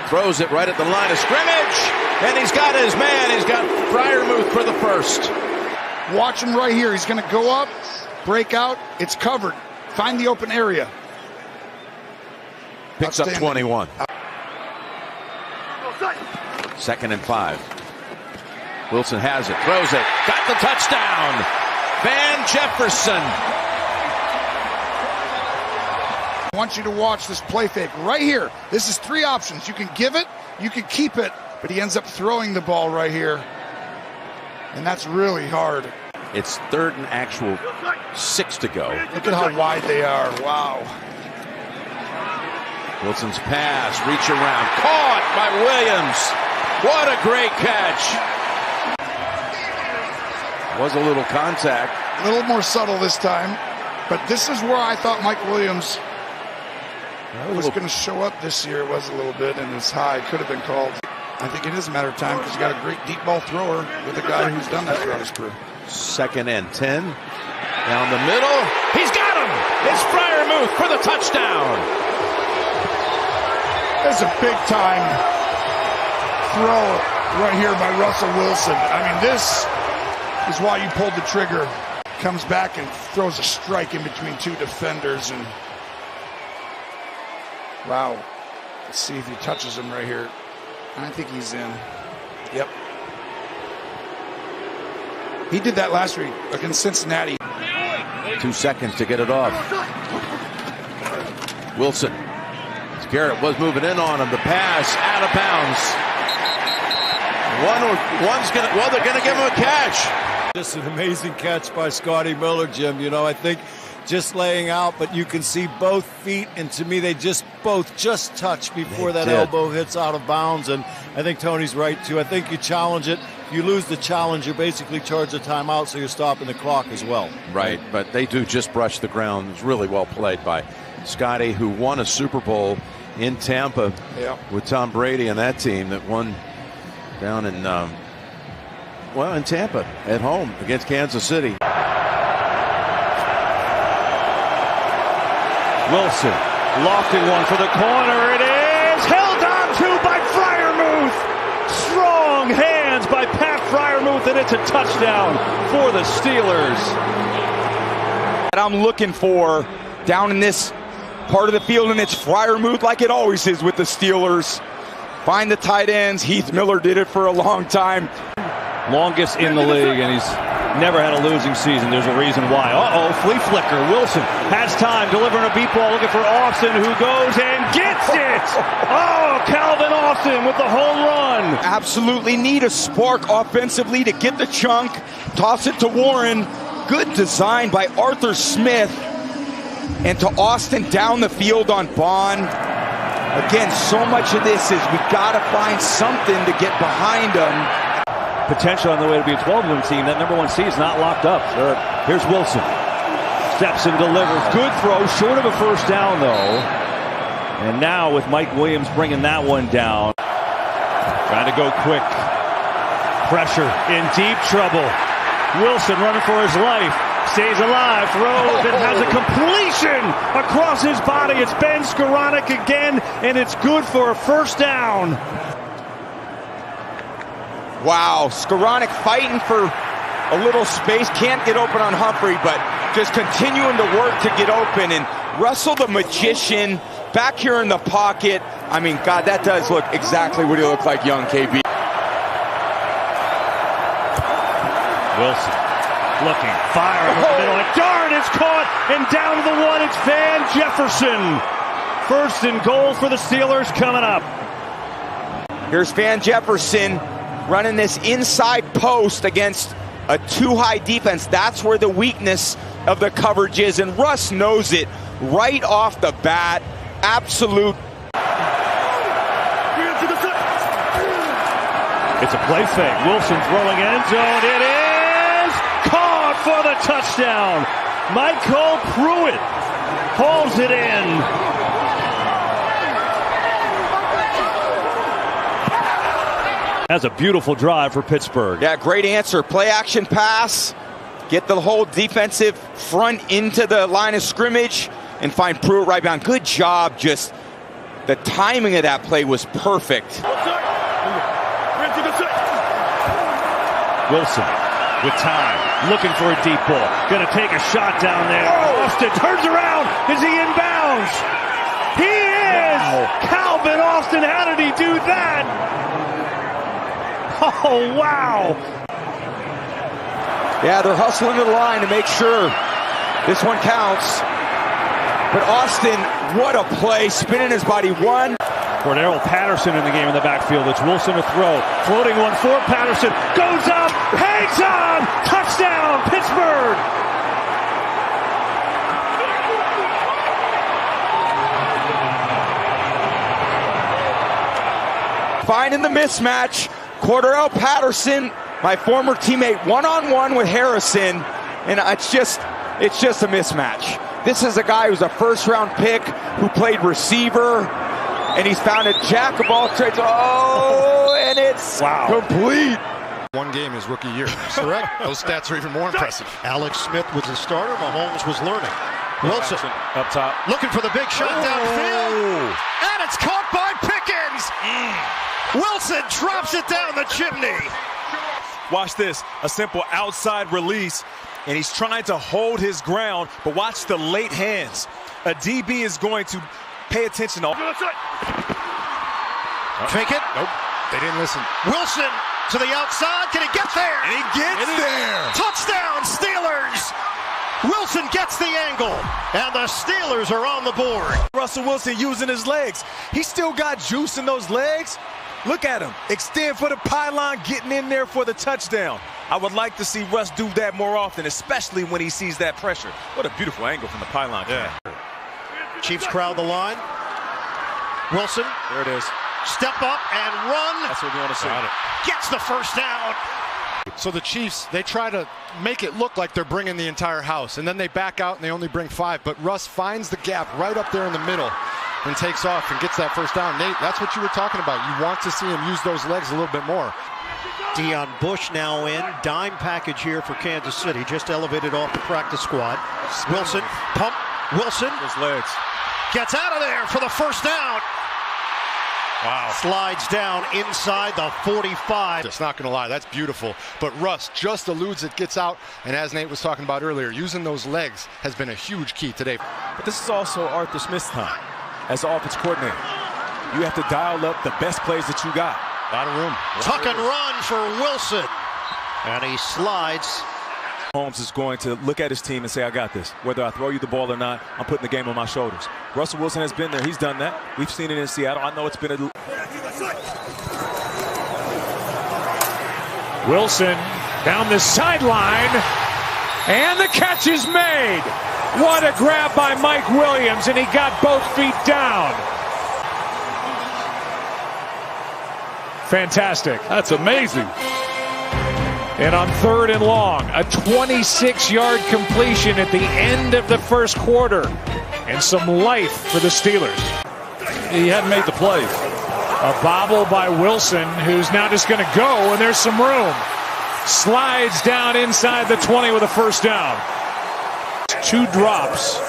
Throws it right at the line of scrimmage. And he's got his man. He's got Freiermuth for the first. Watch him right here. He's going to go up, break out. It's covered. Find the open area. Picks up 21. Second and 5. Wilson has it, throws it, got the touchdown. Van Jefferson. I want you to watch this play fake right here. This is 3 options. You can give it, you can keep it, but he ends up throwing the ball right here. And that's really hard. It's 3rd and actual 6 to go. Look at how wide they are. Wow. Wilson's pass, reach around, caught by Williams. What a great catch. Was a little contact. A little more subtle this time. But this is where I thought Mike Williams was going to show up this year. It was a little bit, and it's high. Could have been called. I think it is a matter of time because you got a great deep ball thrower with a guy who's done that throughout his career. Second and 10. Down the middle. He's got him. It's Freiermuth for the touchdown. That's a big-time throw right here by Russell Wilson. I mean, this is why you pulled the trigger. Comes back and throws a strike in between 2 defenders. And wow. Let's see if he touches him right here. I think he's in. Yep. He did that last week against Cincinnati. 2 seconds to get it off. Wilson. Garrett was moving in on him. The pass out of bounds. They're going to give him a catch. Just an amazing catch by Scotty Miller, Jim. You know, I think just laying out, but you can see both feet, and to me, they both touch before that elbow hits out of bounds. And I think Tony's right too. I think you challenge it. If you lose the challenge, you basically charge a timeout, so you're stopping the clock as well. Right, but they do just brush the ground. It's really well played by Scotty, who won a Super Bowl in Tampa with Tom Brady and that team that won down in in Tampa at home against Kansas City. Wilson lofting one for the corner. It is held on to by Freiermuth. Strong hands by Pat Freiermuth, and it's a touchdown for the Steelers. I'm looking for down in this part of the field, and it's Freiermuth like it always is with the Steelers. Find the tight ends. Heath Miller did it for a long time. Longest in the league, and he's Never had a losing season. There's a reason why. Uh-oh, flea flicker. Wilson has time, delivering a beat ball, looking for Austin, who goes and gets it. Oh, Calvin Austin with the home run. Absolutely need a spark offensively to get the chunk. Toss it to Warren. Good design by Arthur Smith. And to Austin down the field on Bond. Again, so much of this is we got to find something to get behind them. Potential on the way to be a 12-win team. That number 1 seed is not locked up. Sure. Here's Wilson. Steps and delivers. Good throw. Short of a first down, though. And now with Mike Williams bringing that one down. Trying to go quick. Pressure. In deep trouble. Wilson running for his life. Stays alive, throws, and has a completion across his body. It's Ben Skowronek again, and it's good for a first down. Wow, Skowronek fighting for a little space. Can't get open on Humphrey, but just continuing to work to get open. And Russell the Magician back here in the pocket. I mean, God, that does look exactly what he looked like, young KB. Wilson. Looking, fire in the middle, and darn, it's caught, and down to the 1, it's Van Jefferson. 1st and goal for the Steelers coming up. Here's Van Jefferson running this inside post against a too-high defense. That's where the weakness of the coverage is, and Russ knows it right off the bat. Absolute. It's a play fake. Wilson throwing end zone. It is caught for the touchdown. Michael Pruitt hauls it in. That's a beautiful drive for Pittsburgh. Yeah, great answer. Play action pass. Get the whole defensive front into the line of scrimmage and find Pruitt right behind. Good job. Just the timing of that play was perfect. Wilson with time, looking for a deep ball. Gonna take a shot down there. Austin turns around. Is he in bounds? He is! Wow. Calvin Austin, how did he do that? Oh, wow. Yeah, they're hustling to the line to make sure this one counts. But Austin, what a play, spinning his body. One. Cordero Patterson in the game in the backfield. It's Wilson to throw. Floating one for Patterson. Goes up. Hangs on. Touchdown, Pittsburgh. Finding the mismatch. Cordero Patterson, my former teammate, one-on-one with Harrison. And it's just a mismatch. This is a guy who's a first-round pick who played receiver. And he's found a jack of all trades. Oh, and it's complete. One game his rookie year. Correct. Those stats are even more impressive. Alex Smith was the starter. Mahomes was learning. Wilson up top. Looking for the big shot downfield. And it's caught by Pickens. Wilson drops it down the chimney. Watch this. A simple outside release. And he's trying to hold his ground. But watch the late hands. A DB is going to pay attention. Fake it. Nope. They didn't listen. Wilson to the outside. Can he get there? And he gets there. Touchdown, Steelers. Wilson gets the angle. And the Steelers are on the board. Russell Wilson using his legs. He still got juice in those legs. Look at him. Extend for the pylon, getting in there for the touchdown. I would like to see Russ do that more often, especially when he sees that pressure. What a beautiful angle from the pylon. Yeah. Chiefs crowd the line. Wilson. There it is. Step up and run. That's what we want to see. Gets the first down. So the Chiefs, they try to make it look like they're bringing the entire house, and then they back out and they only bring 5. But Russ finds the gap right up there in the middle and takes off and gets that first down. Nate, that's what you were talking about. You want to see him use those legs a little bit more. Deion Bush now in. Dime package here for Kansas City. Just elevated off the practice squad. Wilson, pump. Wilson. His legs. Gets out of there for the first down. Wow. Slides down inside the 45. It's not going to lie, that's beautiful. But Russ just eludes it, gets out, and as Nate was talking about earlier, using those legs has been a huge key today. But this is also Arthur Smith's time as the offense coordinator. You have to dial up the best plays that you got. A lot of room. Tuck and run for Wilson. And he slides Holmes is going to look at his team and say, I got this. Whether I throw you the ball or not, I'm putting the game on my shoulders. Russell Wilson has been there. He's done that. We've seen it in Seattle. I know it's been a... Wilson down the sideline, and the catch is made. What a grab by Mike Williams, and he got both feet down. Fantastic. That's amazing. And on 3rd and long, a 26-yard completion at the end of the first quarter. And some life for the Steelers. He hadn't made the play. A bobble by Wilson, who's now just going to go, and there's some room. Slides down inside the 20 with a first down. 2 drops,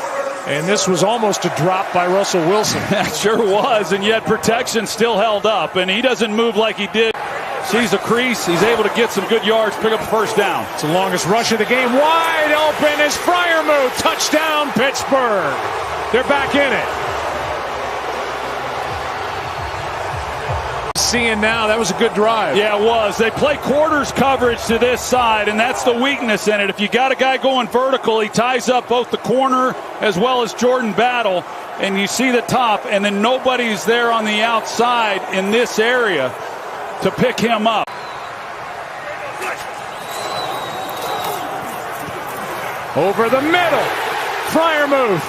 and this was almost a drop by Russell Wilson. That sure was, and yet protection still held up, and he doesn't move like he did. Sees the crease, he's able to get some good yards, pick up the first down. It's the longest rush of the game. Wide open is Freiermuth. Touchdown, Pittsburgh. They're back in it. Seeing now, that was a good drive. Yeah, it was. They play quarters coverage to this side, and that's the weakness in it. If you got a guy going vertical, he ties up both the corner as well as Jordan Battle, and you see the top, and then nobody's there on the outside in this area to pick him up. Over the middle, Freiermuth.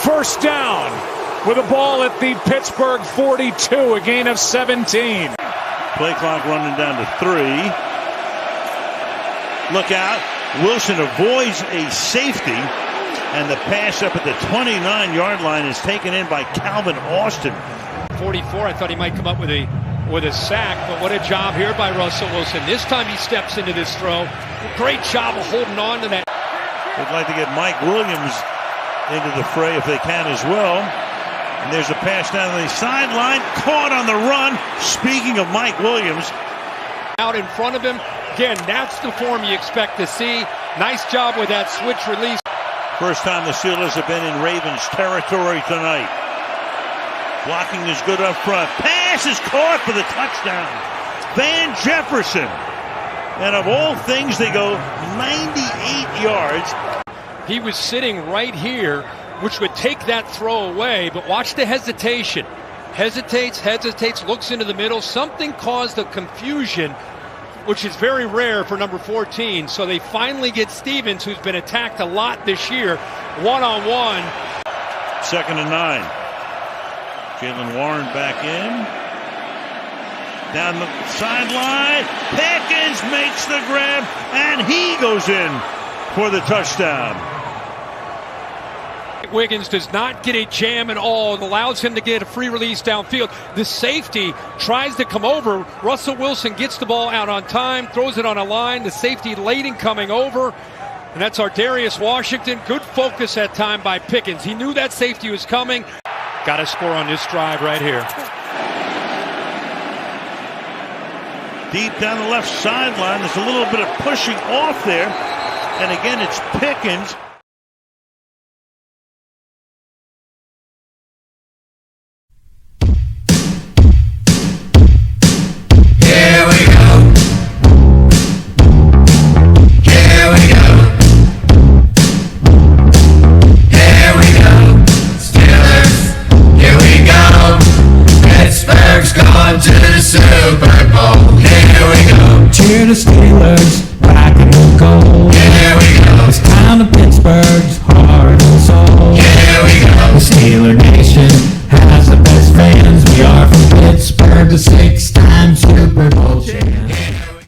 First down with a ball at the Pittsburgh 42, a gain of 17. Play clock running down to 3. Look out. Wilson avoids a safety, and the pass up at the 29-yard line is taken in by Calvin Austin. 44, I thought he might come up with a sack, but what a job here by Russell Wilson. This time he steps into this throw. Great job of holding on to that. They'd like to get Mike Williams into the fray if they can as well. And there's a pass down the sideline, caught on the run. Speaking of Mike Williams. Out in front of him. Again, that's the form you expect to see. Nice job with that switch release. First time the Steelers have been in Ravens territory tonight. Blocking is good up front. Pass is caught for the touchdown. Van Jefferson. And of all things, they go 98 yards. He was sitting right here, which would take that throw away, but watch the hesitation. Hesitates, looks into the middle. Something caused the confusion, which is very rare for number 14. So they finally get Stevens, who's been attacked a lot this year, one-on-one. 2nd and 9. Jaylen Warren back in. Down the sideline. Pickens makes the grab, and he goes in for the touchdown. Wiggins does not get a jam at all. It allows him to get a free release downfield. The safety tries to come over. Russell Wilson gets the ball out on time, throws it on a line. The safety late in coming over. And that's our Darius Washington. Good focus that time by Pickens. He knew that safety was coming. Got to score on this drive right here. Deep down the left sideline. There's a little bit of pushing off there. And again, it's Pickens. Here we go. Here we go. Here we go. Steelers, here we go. Pittsburgh's gone to the Super Bowl. Here we go. Cheer the Steelers, rock and gold. Here we go. It's time to Pittsburgh's heart and soul. Here we go. The Steeler Nation has the best fans. We are from Pittsburgh, the 6-time Super Bowl.